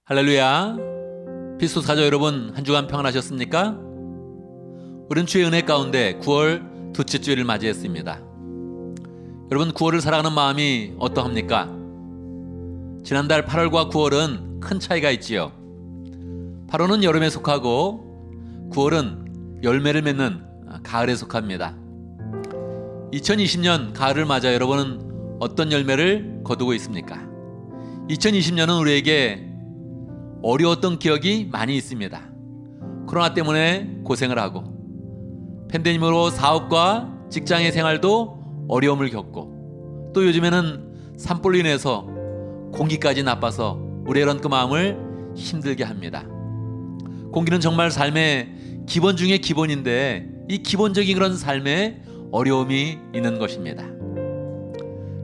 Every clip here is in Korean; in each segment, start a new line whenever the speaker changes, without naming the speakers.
할렐루야. 피스토스 가족 여러분, 한 주간 평안하셨습니까? 우리는 주의 은혜 가운데 9월 둘째 주일을 맞이했습니다. 여러분, 9월을 살아가는 마음이 어떠합니까? 지난달 8월과 9월은 큰 차이가 있지요. 8월은 여름에 속하고 9월은 열매를 맺는 가을에 속합니다. 2020년 가을을 맞아 여러분은 어떤 열매를 거두고 있습니까? 2020년은 우리에게 어려웠던 기억이 많이 있습니다. 코로나 때문에 고생을 하고, 팬데믹으로 사업과 직장의 생활도 어려움을 겪고, 또 요즘에는 산불로 인해서 공기까지 나빠서 우리의 이런 그 마음을 힘들게 합니다. 공기는 정말 삶의 기본 중에 기본인데, 이 기본적인 그런 삶에 어려움이 있는 것입니다.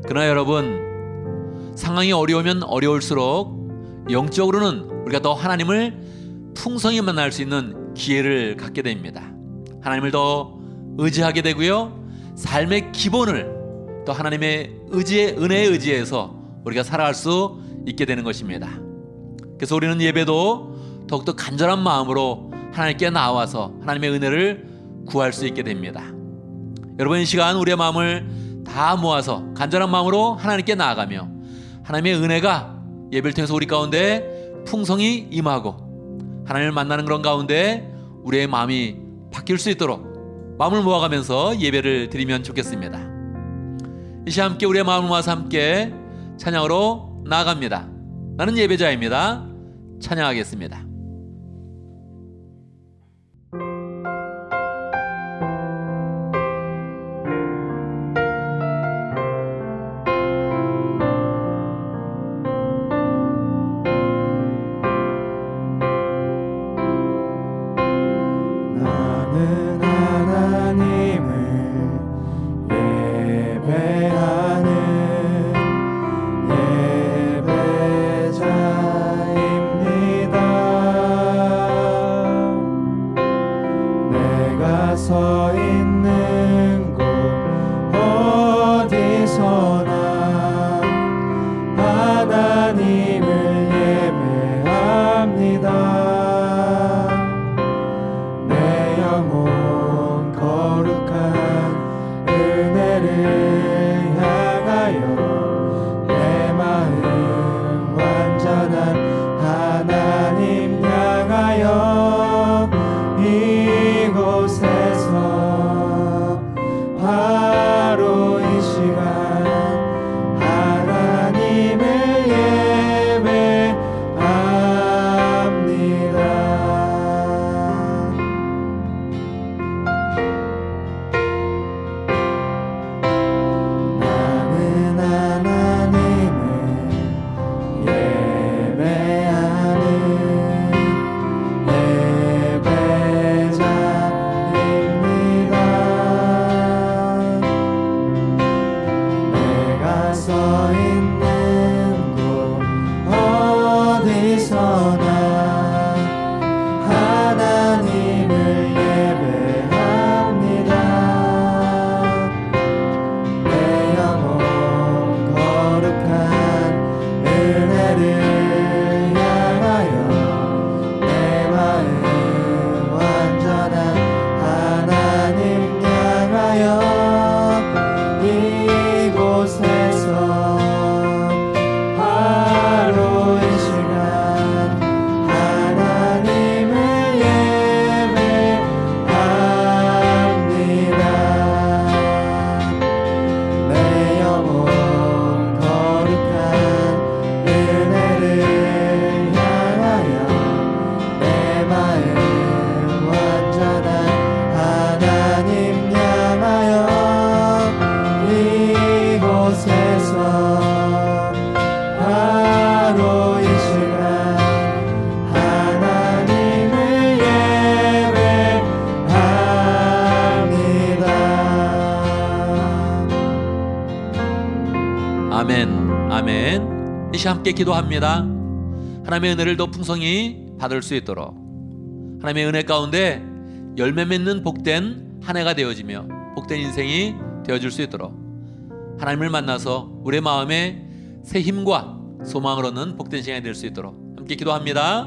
그러나 여러분, 상황이 어려우면 어려울수록 영적으로는 우리가 더 하나님을 풍성히 만날 수 있는 기회를 갖게 됩니다. 하나님을 더 의지하게 되고요, 삶의 기본을 또 하나님의 은혜에 의지해서 우리가 살아갈 수 있게 되는 것입니다. 그래서 우리는 예배도 더욱더 간절한 마음으로 하나님께 나와서 하나님의 은혜를 구할 수 있게 됩니다. 여러분, 이 시간 우리의 마음을 다 모아서 간절한 마음으로 하나님께 나아가며 하나님의 은혜가 예배를 통해서 우리 가운데 풍성히 임하고 하나님을 만나는 그런 가운데 우리의 마음이 바뀔 수 있도록 마음을 모아가면서 예배를 드리면 좋겠습니다. 이 시간 함께 우리의 마음을 모아서 함께 찬양으로 나아갑니다. 나는 예배자입니다. 찬양하겠습니다.
서 있는 곳 어디서나 하나님을 예배합니다. 내 영혼 거룩한 은혜를 향하여 내 마음 완전한 하나님 향하여 이곳에서 바로 이 시간 하나님을 예배합니다. 나는 하나님을 예배하는 서 있는 곳 어디서나 하나님을 예배합니다. 내 영혼 거룩한 은혜를 향하여 내 마음 완전한 하나님 향하여 이곳에서 바로 이 시간 하나님을 예배합니다. 내 영혼 거룩한 은혜를 향하여 내 마음 완전한 하나님 향하여 이곳에서 바로 이 시간 하나님을 예배합니다.
아멘, 아멘. 이 시간 함께 기도합니다. 하나님의 은혜를 더 풍성히 받을 수 있도록 하나님의 은혜 가운데 열매 맺는 복된 한 해가 되어지며 복된 인생이 되어줄 수 있도록 하나님을 만나서 우리의 마음에 새 힘과 소망을 얻는 복된 시간이 될 수 있도록 함께 기도합니다.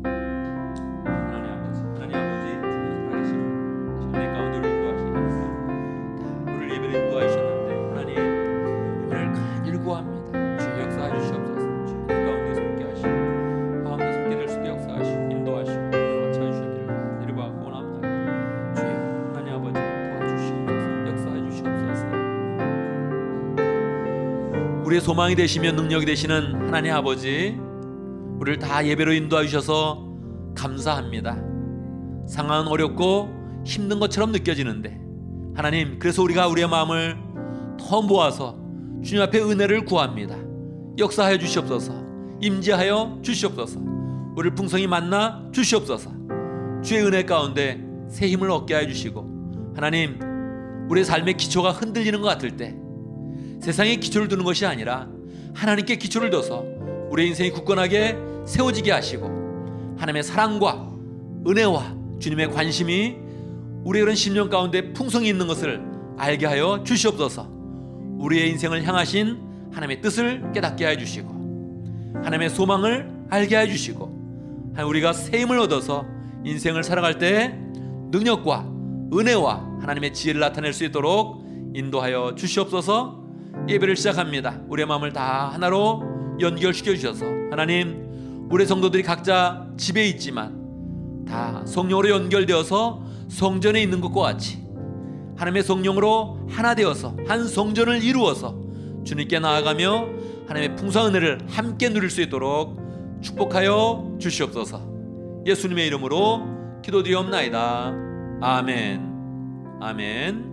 하나님 아버지, 살아계신 은혜 가운데 우리를 인도하시니 감사합니다. 우리를 예배로 인도하셨는데 하나님 오늘 간절히 구합니다. 주의 역사해 주시옵소서. 주의 은혜 가운데서 함께 하시고 가운데서 함께 될 수도 역사하시고 인도하시고 우리와 찾아주시기를 이르바 원합니다. 주의 하나님 아버지 도와주시옵소서. 역사해 주시옵소서. 우리의 소망이 되시며 능력이 되시는 하나님 아버지, 우리를 다 예배로 인도해 주셔서 감사합니다. 상황은 어렵고 힘든 것처럼 느껴지는데 하나님, 그래서 우리가 우리의 마음을 더 모아서 주님 앞에 은혜를 구합니다. 역사하여 주시옵소서. 임재하여 주시옵소서. 우리를 풍성히 만나 주시옵소서. 주의 은혜 가운데 새 힘을 얻게 하여 주시고, 하나님, 우리의 삶의 기초가 흔들리는 것 같을 때 세상에 기초를 두는 것이 아니라 하나님께 기초를 둬서 우리의 인생이 굳건하게 세워지게 하시고, 하나님의 사랑과 은혜와 주님의 관심이 우리의 그런 심령 가운데 풍성히 있는 것을 알게 하여 주시옵소서. 우리의 인생을 향하신 하나님의 뜻을 깨닫게 하여 주시고, 하나님의 소망을 알게 하여 주시고, 우리가 새 힘을 얻어서 인생을 살아갈 때 능력과 은혜와 하나님의 지혜를 나타낼 수 있도록 인도하여 주시옵소서. 예배를 시작합니다. 우리의 마음을 다 하나로 연결시켜 주셔서 하나님, 우리 성도들이 각자 집에 있지만 다 성령으로 연결되어서 성전에 있는 것과 같이 하나님의 성령으로 하나 되어서 한 성전을 이루어서 주님께 나아가며 하나님의 풍성한 은혜를 함께 누릴 수 있도록 축복하여 주시옵소서. 예수님의 이름으로 기도드리옵나이다. 아멘. 아멘.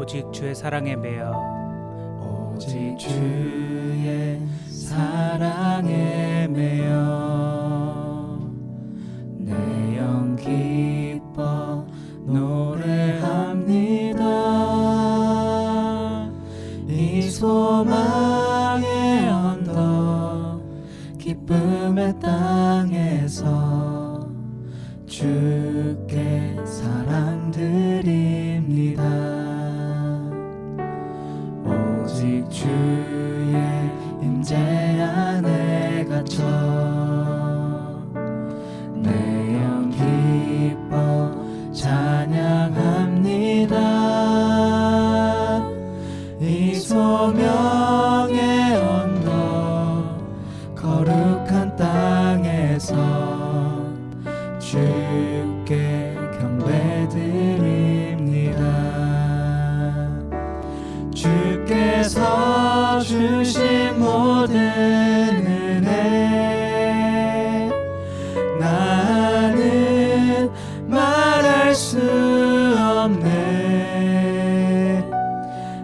오직 주의 사랑에 매여
오직 주의 사랑에 매여 내 영 기뻐 노래합니다. 이 소망의 언덕 기쁨의 땅에서 주께 사랑 드립니다. 오직 주의 임재 안에 갇혀 내 영 기뻐 찬양합니다. 이 소명의 언덕 거룩한 땅에서 주께 경배드립니다. 주께서 주신 모든 은혜 나는 말할 수 없네.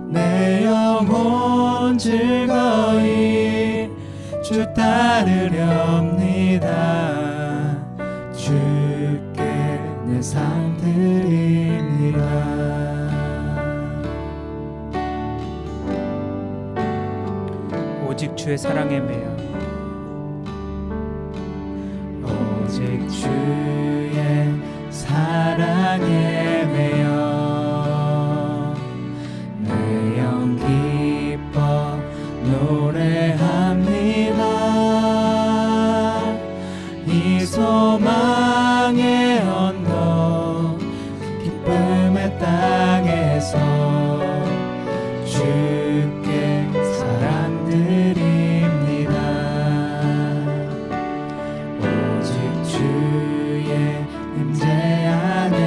내 영혼 즐거이 주 따르렵니다. 주께 내 삶 드립니다.
오직 주의 사랑에 매여
오직 주의 사랑에 매여 내 영 기뻐 노래합니다. 이 소망의 언덕 기쁨의 땅에서 주께 사랑 드립니다. 오직 주의 임재 안에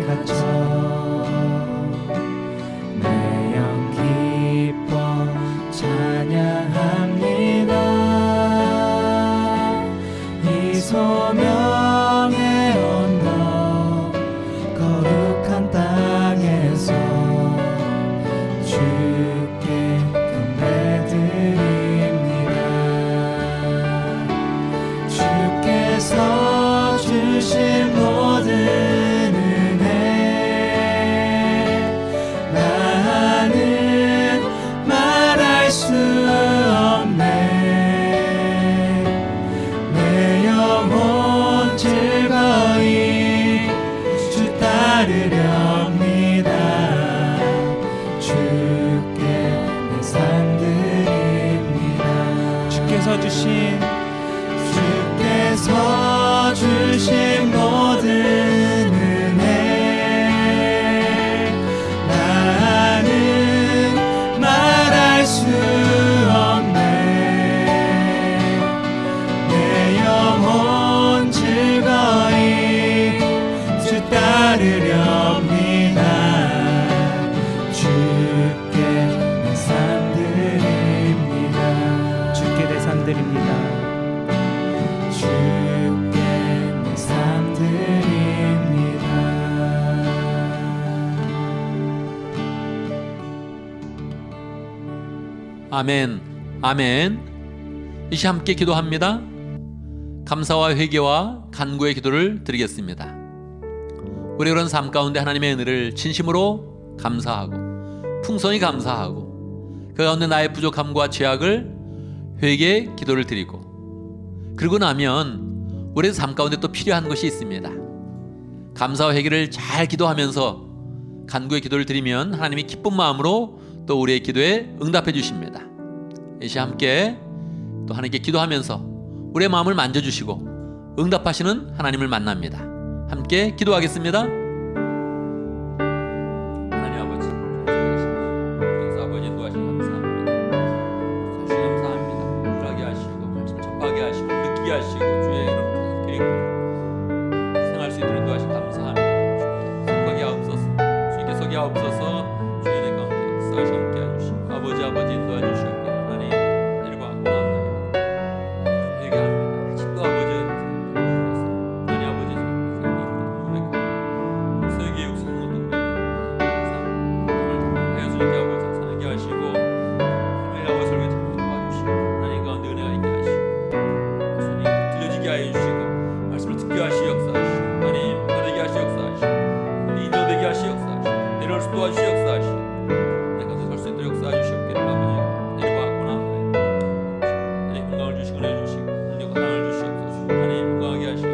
갇혀 내 영 기뻐 찬양합니다. 이 소명의 언덕 거룩한 땅에서 주께 경배드립니다. 주께서 주신 모든 은혜 나는 말할 수 없네. 내 영혼 즐거이 주 따르렵니다. 주께 내 삶 드립니다. 주께서 주신 모든 은혜 나는 말할 수 없네. 내 영혼 즐거이 주 따르렵니다. 주께 내 삶 드립니다.
주께 내 삶 드립니다.
주께 내 삶 드립니다.
아멘, 아멘. 이시 함께 기도합니다. 감사와 회개와 간구의 기도를 드리겠습니다. 우리 그런 삶 가운데 하나님의 은혜를 진심으로 감사하고 풍성히 감사하고 그 가운데 나의 부족함과 죄악을 회개의 기도를 드리고 그러고 나면 우리의 삶 가운데 또 필요한 것이 있습니다. 감사와 회개를 잘 기도하면서 간구의 기도를 드리면 하나님이 기쁜 마음으로 또 우리의 기도에 응답해 주십니다. 이 시간 함께 또 하나님께 기도하면서 우리의 마음을 만져주시고 응답하시는 하나님을 만납니다. 함께 기도하겠습니다. 하나님 아버지, 그래서 아버지 인도하시면 감사합니다. 다시 감사합니다. 일하게 하시고 말씀 접하게 하시고 느끼게 하시고 주의 이름 계획 생활 수 있도록 인도하시면 감사합니다. 속하게 하옵소서, 주께 서게 하옵소서. 주의 은혜 가운데 역사하시 함께 해주시고 아버지 인도해 주시옵고 하나님 일과 고맙나이다. 회개합니다. 아직도 아버지 하나님 아버지 귀하시 역사하시 하나님 바르게 하시 역사하시 인도되게 하시 역사하시 내려올 수 도와주시 역사하시 내가 설 수 있도록 역사해 주시옵기를 아버지가 내려와 고나옵나이다. 하나님 건강을 주시고 은혜를 주시고 능력 사랑을 주시옵소서. 하나님 건강하게 하시고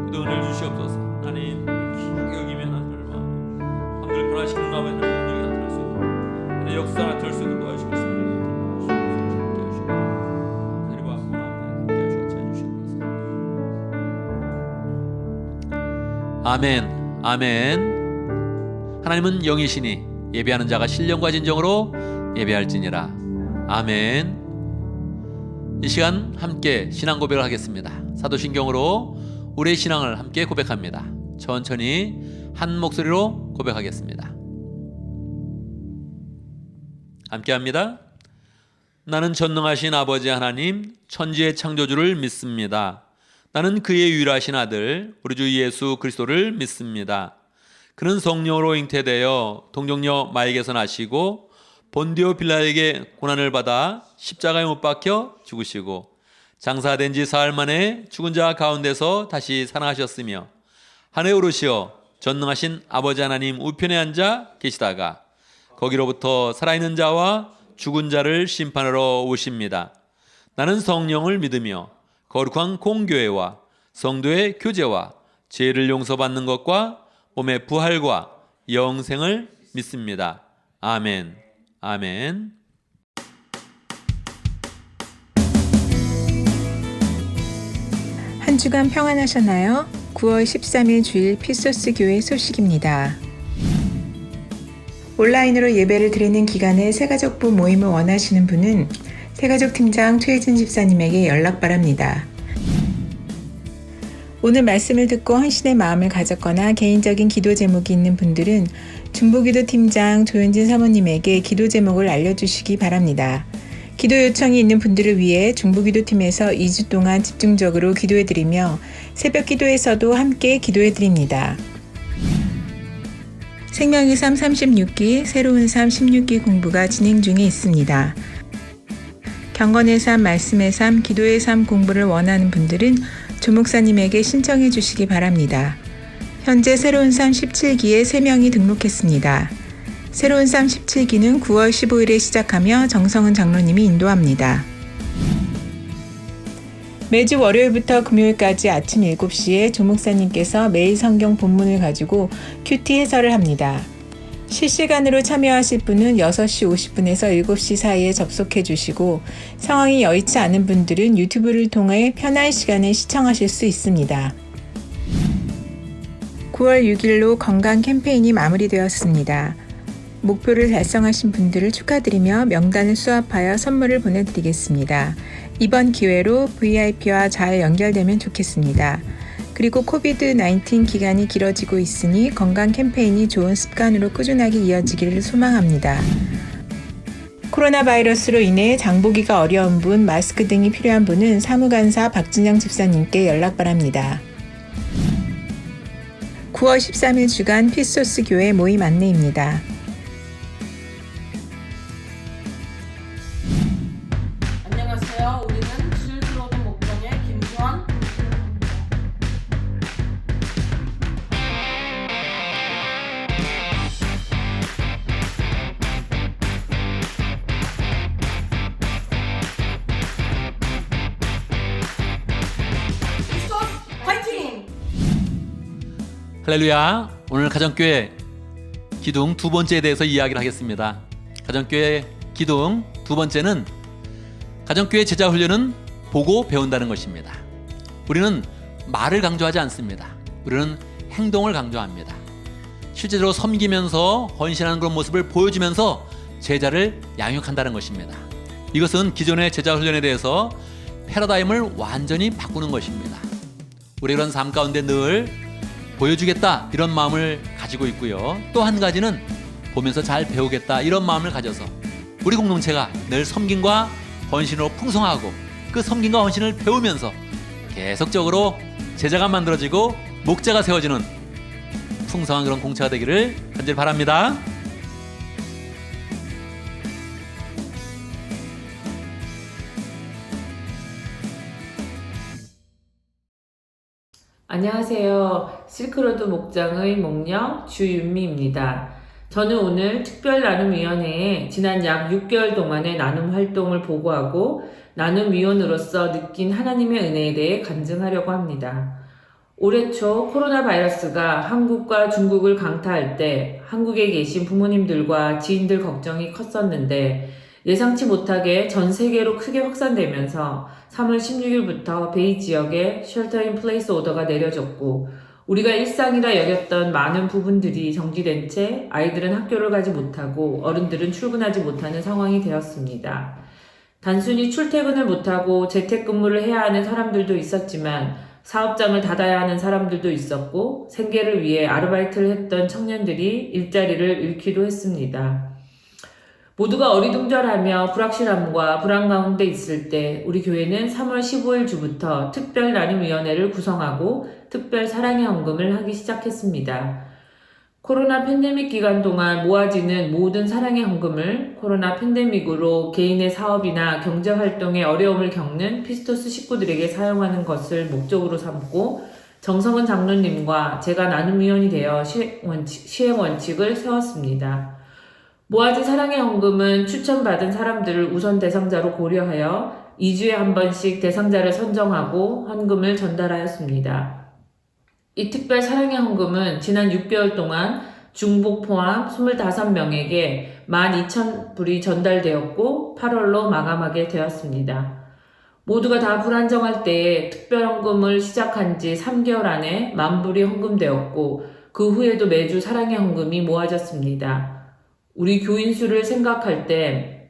그도 은혜를 주시옵소서. 하나님 크게 여기면 하나님을 마음들 변화시키는 마음에 하나님 능력이 나타날 수 있도록 하나님 역사 나타날 수 있도록 도와주시옵소서. 아멘, 아멘. 하나님은 영이시니 예배하는 자가 신령과 진정으로 예배할지니라. 아멘. 이 시간 함께 신앙 고백을 하겠습니다. 사도신경으로 우리의 신앙을 함께 고백합니다. 천천히 한 목소리로 고백하겠습니다. 함께 합니다. 나는 전능하신 아버지 하나님 천지의 창조주를 믿습니다. 나는 그의 유일하신 아들 우리 주 예수 그리스도를 믿습니다. 그는 성령으로 잉태되어 동정녀 마에게서 나시고 본디오 빌라에게 고난을 받아 십자가에 못 박혀 죽으시고 장사된 지 사흘 만에 죽은 자 가운데서 다시 살아나셨으며 하늘에 오르시어 전능하신 아버지 하나님 우편에 앉아 계시다가 거기로부터 살아있는 자와 죽은 자를 심판하러 오십니다. 나는 성령을 믿으며 거룩한 공교회와 성도의 교제와 죄를 용서받는 것과 몸의 부활과 영생을 믿습니다. 아멘. 아멘.
한 주간 평안하셨나요? 9월 13일 주일 피소스 교회 소식입니다. 온라인으로 예배를 드리는 기간에 새가족부 모임을 원하시는 분은 새가족 팀장 최혜진 집사님에게 연락 바랍니다. 오늘 말씀을 듣고 헌신의 마음을 가졌거나 개인적인 기도 제목이 있는 분들은 중보기도 팀장 조윤진 사모님에게 기도 제목을 알려주시기 바랍니다. 기도 요청이 있는 분들을 위해 중보기도팀에서 2주 동안 집중적으로 기도해드리며 새벽 기도에서도 함께 기도해드립니다. 생명의 삶 36기, 새로운 삶 16기 공부가 진행 중에 있습니다. 경건의 삶, 말씀의 삶, 기도의 삶 공부를 원하는 분들은 조 목사님에게 신청해 주시기 바랍니다. 현재 새로운 삶 17기에 3명이 등록했습니다. 새로운 삶 17기는 9월 15일에 시작하며 정성은 장로님이 인도합니다. 매주 월요일부터 금요일까지 아침 7시에 조 목사님께서 매일 성경 본문을 가지고 큐티 해설을 합니다. 실시간으로 참여하실 분은 6시 50분에서 7시 사이에 접속해 주시고 상황이 여의치 않은 분들은 유튜브를 통해 편한 시간에 시청하실 수 있습니다. 9월 6일로 건강 캠페인이 마무리되었습니다. 목표를 달성하신 분들을 축하드리며 명단을 수합하여 선물을 보내드리겠습니다. 이번 기회로 VIP와 잘 연결되면 좋겠습니다. 그리고 코비드-19 기간이 길어지고 있으니 건강 캠페인이 좋은 습관으로 꾸준하게 이어지기를 소망합니다. 코로나 바이러스로 인해 장보기가 어려운 분, 마스크 등이 필요한 분은 사무간사 박진영 집사님께 연락 바랍니다. 9월 13일 주간 피소스 교회 모임 안내입니다.
안녕하세요. 우리는 실드로드 목동의 김주환 피소스 화이팅!
할렐루야. 오늘 가정교회 기둥 두 번째에 대해서 이야기를 하겠습니다. 가정교회 기둥 두 번째는 가정교회 제자 훈련은 보고 배운다는 것입니다. 우리는 말을 강조하지 않습니다. 우리는 행동을 강조합니다. 실제로 섬기면서 헌신하는 그런 모습을 보여주면서 제자를 양육한다는 것입니다. 이것은 기존의 제자 훈련에 대해서 패러다임을 완전히 바꾸는 것입니다. 우리 그런 삶 가운데 늘 보여주겠다 이런 마음을 가지고 있고요. 또 한 가지는 보면서 잘 배우겠다 이런 마음을 가져서 우리 공동체가 늘 섬김과 헌신으로 풍성하고 그 섬김과 헌신을 배우면서 계속적으로 제자가 만들어지고 목자가 세워지는 풍성한 그런 공체가 되기를 간절히 바랍니다.
안녕하세요. 실크로드 목장의 목녀 주윤미입니다. 저는 오늘 특별나눔위원회에 지난 약 6개월 동안의 나눔 활동을 보고하고 나눔위원으로서 느낀 하나님의 은혜에 대해 간증하려고 합니다. 올해 초 코로나 바이러스가 한국과 중국을 강타할 때 한국에 계신 부모님들과 지인들 걱정이 컸었는데 예상치 못하게 전 세계로 크게 확산되면서 3월 16일부터 베이 지역에 쉘터 인 플레이스 오더가 내려졌고 우리가 일상이라 여겼던 많은 부분들이 정지된 채 아이들은 학교를 가지 못하고 어른들은 출근하지 못하는 상황이 되었습니다. 단순히 출퇴근을 못하고 재택근무를 해야 하는 사람들도 있었지만 사업장을 닫아야 하는 사람들도 있었고 생계를 위해 아르바이트를 했던 청년들이 일자리를 잃기도 했습니다. 모두가 어리둥절하며 불확실함과 불안 가운데 있을 때 우리 교회는 3월 15일 주부터 특별나눔위원회를 구성하고 특별 사랑의 헌금을 하기 시작했습니다. 코로나 팬데믹 기간 동안 모아지는 모든 사랑의 헌금을 코로나 팬데믹으로 개인의 사업이나 경제활동에 어려움을 겪는 피스토스 식구들에게 사용하는 것을 목적으로 삼고 정성은 장로님과 제가 나눔위원이 되어 시행 원칙을 세웠습니다. 모아진 사랑의 헌금은 추천받은 사람들을 우선 대상자로 고려하여 2주에 한 번씩 대상자를 선정하고 헌금을 전달하였습니다. 이 특별 사랑의 헌금은 지난 6개월 동안 중복 포함 25명에게 12,000불이 전달되었고 8월로 마감하게 되었습니다. 모두가 다 불안정할 때에 특별 헌금을 시작한 지 3개월 안에 10,000불이 헌금되었고 그 후에도 매주 사랑의 헌금이 모아졌습니다. 우리 교인 수를 생각할 때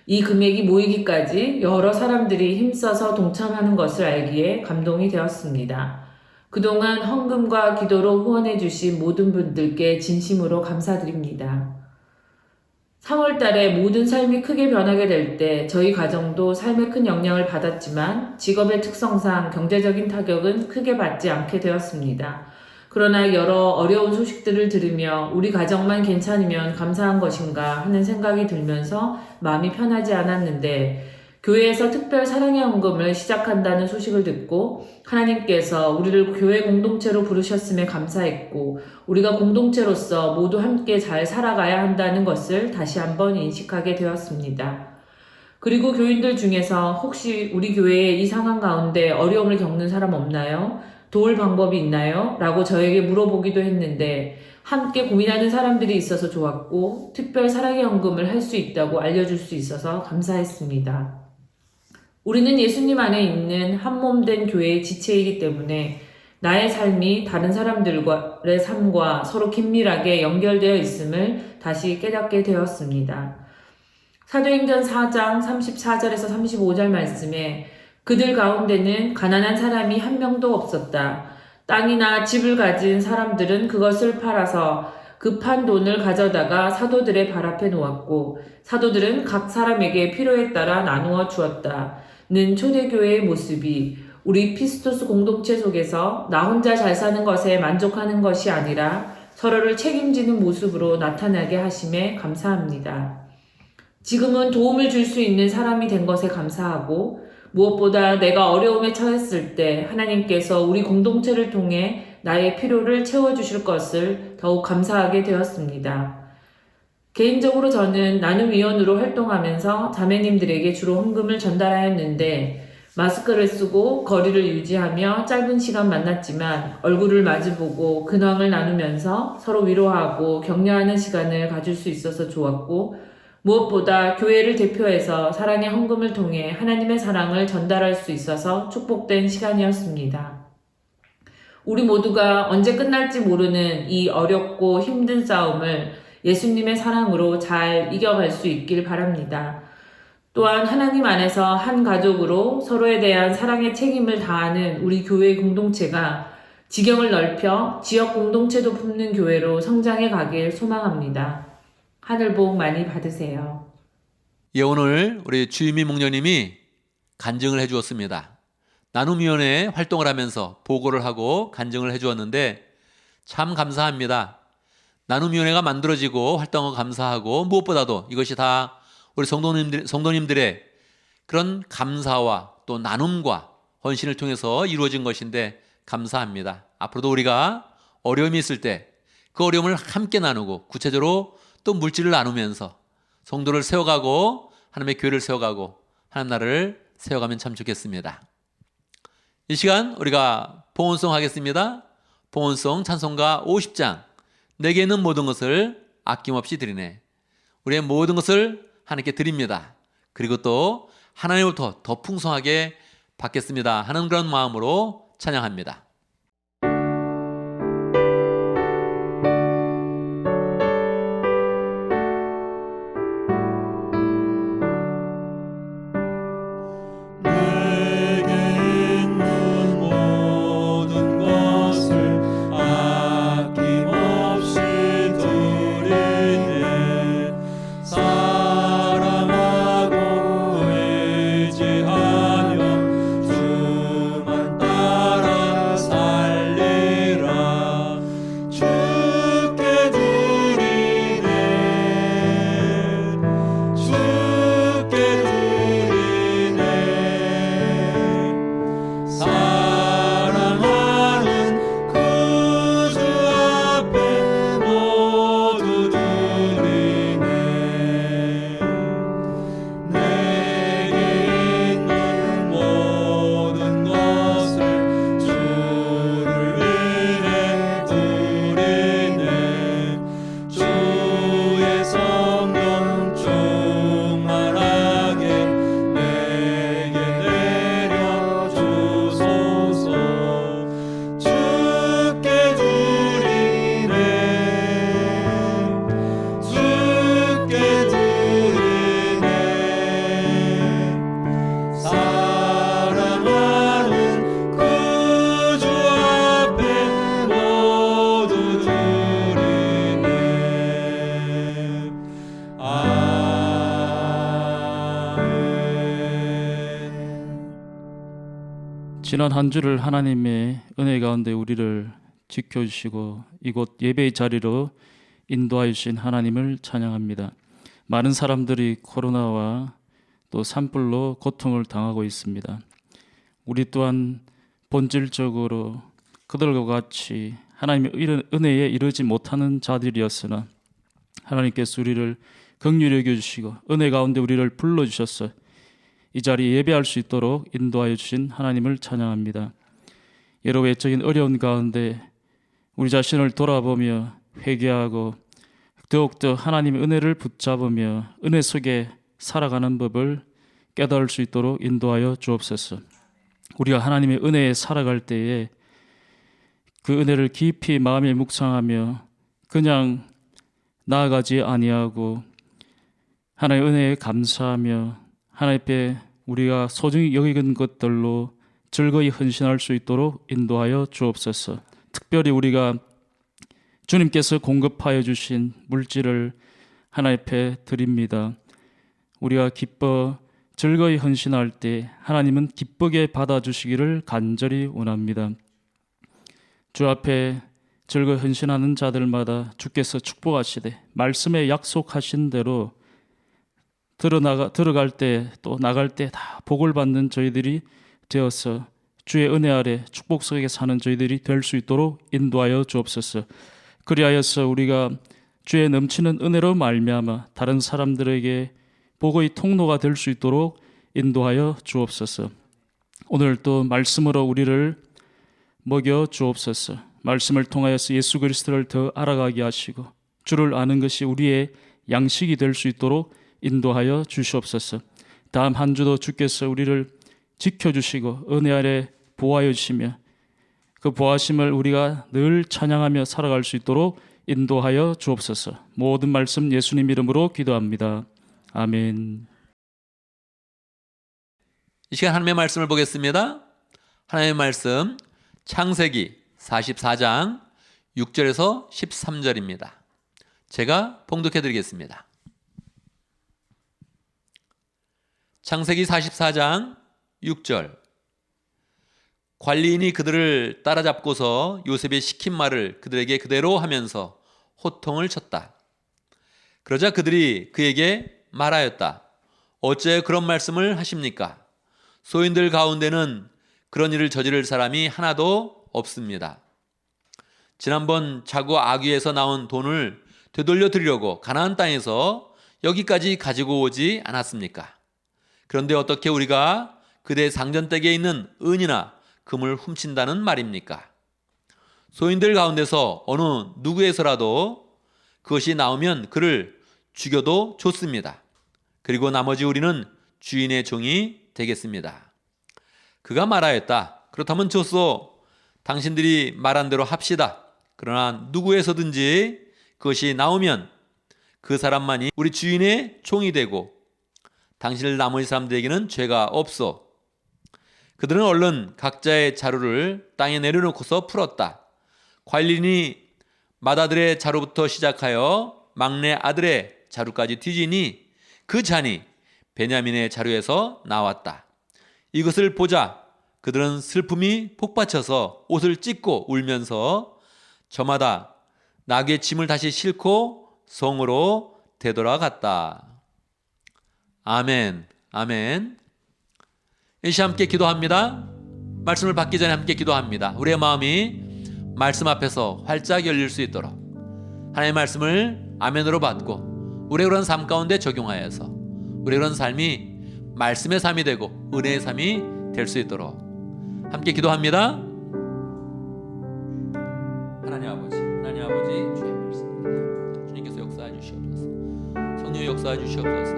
이 금액이 모이기까지 여러 사람들이 힘써서 동참하는 것을 알기에 감동이 되었습니다. 그동안 헌금과 기도로 후원해 주신 모든 분들께 진심으로 감사드립니다. 3월 달에 모든 삶이 크게 변하게 될 때 저희 가정도 삶에 큰 영향을 받았지만 직업의 특성상 경제적인 타격은 크게 받지 않게 되었습니다. 그러나 여러 어려운 소식들을 들으며 우리 가정만 괜찮으면 감사한 것인가 하는 생각이 들면서 마음이 편하지 않았는데 교회에서 특별 사랑의 헌금을 시작한다는 소식을 듣고 하나님께서 우리를 교회 공동체로 부르셨음에 감사했고 우리가 공동체로서 모두 함께 잘 살아가야 한다는 것을 다시 한번 인식하게 되었습니다. 그리고 교인들 중에서 혹시 우리 교회에 이 상황 가운데 어려움을 겪는 사람 없나요? 도울 방법이 있나요? 라고 저에게 물어보기도 했는데 함께 고민하는 사람들이 있어서 좋았고 특별 사랑의 헌금을 할 수 있다고 알려줄 수 있어서 감사했습니다. 우리는 예수님 안에 있는 한몸된 교회의 지체이기 때문에 나의 삶이 다른 사람들의 삶과 서로 긴밀하게 연결되어 있음을 다시 깨닫게 되었습니다. 사도행전 4장 34절에서 35절 말씀에 그들 가운데는 가난한 사람이 한 명도 없었다. 땅이나 집을 가진 사람들은 그것을 팔아서 급한 돈을 가져다가 사도들의 발 앞에 놓았고 사도들은 각 사람에게 필요에 따라 나누어 주었다. 는 초대교회의 모습이 우리 피스토스 공동체 속에서 나 혼자 잘 사는 것에 만족하는 것이 아니라 서로를 책임지는 모습으로 나타나게 하심에 감사합니다. 지금은 도움을 줄 수 있는 사람이 된 것에 감사하고 무엇보다 내가 어려움에 처했을 때 하나님께서 우리 공동체를 통해 나의 필요를 채워주실 것을 더욱 감사하게 되었습니다. 개인적으로 저는 나눔위원으로 활동하면서 자매님들에게 주로 헌금을 전달하였는데 마스크를 쓰고 거리를 유지하며 짧은 시간 만났지만 얼굴을 마주보고 근황을 나누면서 서로 위로하고 격려하는 시간을 가질 수 있어서 좋았고 무엇보다 교회를 대표해서 사랑의 헌금을 통해 하나님의 사랑을 전달할 수 있어서 축복된 시간이었습니다. 우리 모두가 언제 끝날지 모르는 이 어렵고 힘든 싸움을 예수님의 사랑으로 잘 이겨갈 수 있길 바랍니다. 또한 하나님 안에서 한 가족으로 서로에 대한 사랑의 책임을 다하는 우리 교회 공동체가 지경을 넓혀 지역 공동체도 품는 교회로 성장해 가길 소망합니다. 하늘 복 많이 받으세요.
예, 오늘 우리 주유미 목녀님이 간증을 해 주었습니다. 나눔위원회 활동을 하면서 보고를 하고 간증을 해 주었는데 참 감사합니다. 나눔위원회가 만들어지고 활동하고 감사하고 무엇보다도 이것이 다 우리 성도님들의 그런 감사와 또 나눔과 헌신을 통해서 이루어진 것인데 감사합니다. 앞으로도 우리가 어려움이 있을 때 그 어려움을 함께 나누고 구체적으로 또 물질을 나누면서 성도를 세워가고 하나님의 교회를 세워가고 하나님 나라를 세워가면 참 좋겠습니다. 이 시간 우리가 봉헌송 하겠습니다. 봉헌송 찬송가 50장 내게 있는 모든 것을 아낌없이 드리네. 우리의 모든 것을 하나님께 드립니다. 그리고 또 하나님으로부터 더 풍성하게 받겠습니다 하는 그런 마음으로 찬양합니다.
내게 있는 모든 것을 아낌없이 드리네. 사랑하고 의지하며 주만 따라 살리라. 주께 드리네. 주께 드리네. 사랑하는 그 주 앞에 모두 드리네. 내게 있는 모든 것을 주를 위해 드리네. 주의 성령 충만하게 내게 내려주소서. 주께 드리네. 주께 드리네. 사랑하는 그 주 앞에 모두 드리네. 아멘.
지난 한 주를 하나님의 은혜 가운데 우리를 지켜주시고 이곳 예배의 자리로 인도하여 주신 하나님을 찬양합니다. 많은 사람들이 코로나와 또 산불로 고통을 당하고 있습니다. 우리 또한 본질적으로 그들과 같이 하나님의 은혜에 이르지 못하는 자들이었으나 하나님께서 우리를 긍휼히 여겨주시고 은혜 가운데 우리를 불러주셔서 이 자리에 예배할 수 있도록 인도하여 주신 하나님을 찬양합니다. 여러 외적인 어려운 가운데 우리 자신을 돌아보며 회개하고 더욱더 하나님의 은혜를 붙잡으며 은혜 속에 살아가는 법을 깨달을 수 있도록 인도하여 주옵소서. 우리가 하나님의 은혜에 살아갈 때에 그 은혜를 깊이 마음에 묵상하며 그냥 나아가지 아니하고 하나님의 은혜에 감사하며 하나님 앞에 우리가 소중히 여기는 것들로 즐거이 헌신할 수 있도록 인도하여 주옵소서. 특별히 우리가 주님께서 공급하여 주신 물질을 하나님 앞에 드립니다. 우리가 기뻐 즐거이 헌신할 때 하나님은 기쁘게 받아주시기를 간절히 원합니다. 주 앞에 즐거이 헌신하는 자들마다 주께서 축복하시되 말씀에 약속하신 대로 들어갈 때 또 나갈 때 다 복을 받는 저희들이 되어서 주의 은혜 아래 축복 속에 사는 저희들이 될 수 있도록 인도하여 주옵소서. 그리하여서 우리가 주의 넘치는 은혜로 말미암아 다른 사람들에게 복의 통로가 될 수 있도록 인도하여 주옵소서. 오늘 또 말씀으로 우리를 먹여 주옵소서. 말씀을 통하여서 예수 그리스도를 더 알아가게 하시고 주를 아는 것이 우리의 양식이 될 수 있도록 인도하여 주시옵소서. 다음 한 주도 주께서 우리를 지켜주시고 은혜 아래 보호하여 주시며 그 보호하심을 우리가 늘 찬양하며 살아갈 수 있도록 인도하여 주옵소서. 모든 말씀 예수님 이름으로 기도합니다. 아멘.
이 시간 하나님의 말씀을 보겠습니다. 하나님의 말씀 창세기 44장 6절에서 13절입니다. 제가 봉독해 드리겠습니다. 창세기 44장 6절. 관리인이 그들을 따라잡고서 요셉이 시킨 말을 그들에게 그대로 하면서 호통을 쳤다. 그러자 그들이 그에게 말하였다. 어째 그런 말씀을 하십니까? 소인들 가운데는 그런 일을 저지를 사람이 하나도 없습니다. 지난번 자구 아귀에서 나온 돈을 되돌려 드리려고 가나안 땅에서 여기까지 가지고 오지 않았습니까? 그런데 어떻게 우리가 그대 상전댁에 있는 은이나 금을 훔친다는 말입니까? 소인들 가운데서 어느 누구에서라도 그것이 나오면 그를 죽여도 좋습니다. 그리고 나머지 우리는 주인의 종이 되겠습니다. 그가 말하였다. 그렇다면 좋소. 당신들이 말한 대로 합시다. 그러나 누구에서든지 그것이 나오면 그 사람만이 우리 주인의 종이 되고 당신들 나머지 사람들에게는 죄가 없어. 그들은 얼른 각자의 자루를 땅에 내려놓고서 풀었다. 관리인이 맏아들의 자루부터 시작하여 막내 아들의 자루까지 뒤지니 그 잔이 베냐민의 자루에서 나왔다. 이것을 보자 그들은 슬픔이 폭받쳐서 옷을 찢고 울면서 저마다 나귀의 짐을 다시 싣고 성으로 되돌아갔다. 아멘, 아멘. 이 시간 함께 기도합니다. 말씀을 받기 전에 함께 기도합니다. 우리의 마음이 말씀 앞에서 활짝 열릴 수 있도록 하나님의 말씀을 아멘으로 받고 우리의 그런 삶 가운데 적용하여서 우리의 그런 삶이 말씀의 삶이 되고 은혜의 삶이 될 수 있도록 함께 기도합니다. 하나님 아버지 주의 말씀입니다. 주님께서 역사해 주시옵소서. 성령의 역사해 주시옵소서.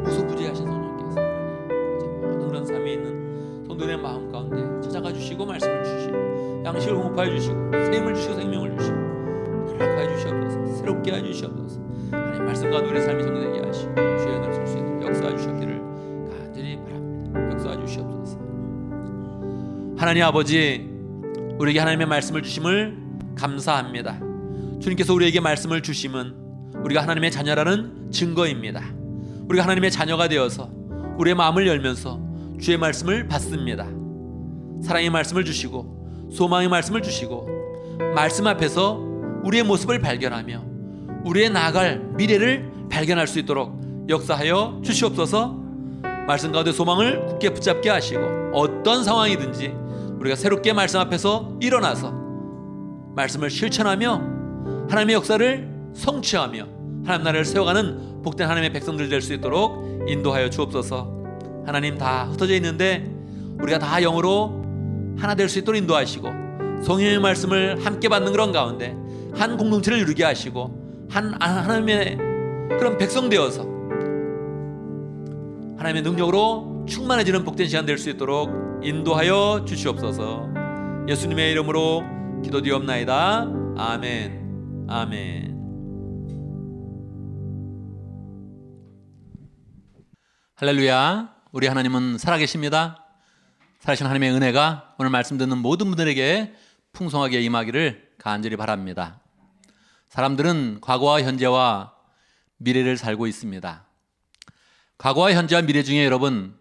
무소부지하신 성령께서 하나님 모든 그런 삶에 있는 성도의 마음 가운데 찾아가 주시고 말씀을 주시고 양식을 공급하여 주시고 샘을 주시고 생명을 주시고 연락하여 주시옵소서. 새롭게 하여 주시옵소서. 하나님 말씀 가운데 우리의 삶이 정리되게 하시고 주의 은혜를 설 수 있도록 역사해 주셨기를 간절히 바랍니다. 역사해 주시옵소서. 하나님 아버지 우리에게 하나님의 말씀을 주심을 감사합니다. 주님께서 우리에게 말씀을 주심은 우리가 하나님의 자녀라는 증거입니다. 우리가 하나님의 자녀가 되어서 우리의 마음을 열면서 주의 말씀을 받습니다. 사랑의 말씀을 주시고 소망의 말씀을 주시고 말씀 앞에서 우리의 모습을 발견하며 우리의 나아갈 미래를 발견할 수 있도록 역사하여 주시옵소서. 말씀 가운데 소망을 굳게 붙잡게 하시고 어떤 상황이든지 우리가 새롭게 말씀 앞에서 일어나서 말씀을 실천하며 하나님의 역사를 성취하며 하나님 나라를 세워가는 복된 하나님의 백성들 될 수 있도록 인도하여 주옵소서. 하나님 다 흩어져 있는데 우리가 다 영으로 하나 될 수 있도록 인도하시고 성령의 말씀을 함께 받는 그런 가운데 한 공동체를 이루게 하시고 하나님의 그런 백성 되어서 하나님의 능력으로 충만해지는 복된 시간 될 수 있도록 인도하여 주시옵소서. 예수님의 이름으로 기도드리옵나이다. 아멘. 아멘. 할렐루야. 우리 하나님은 살아계십니다. 살아계신 하나님의 은혜가 오늘 말씀 듣는 모든 분들에게 풍성하게 임하기를 간절히 바랍니다. 사람들은 과거와 현재와 미래를 살고 있습니다. 과거와 현재와 미래 중에 여러분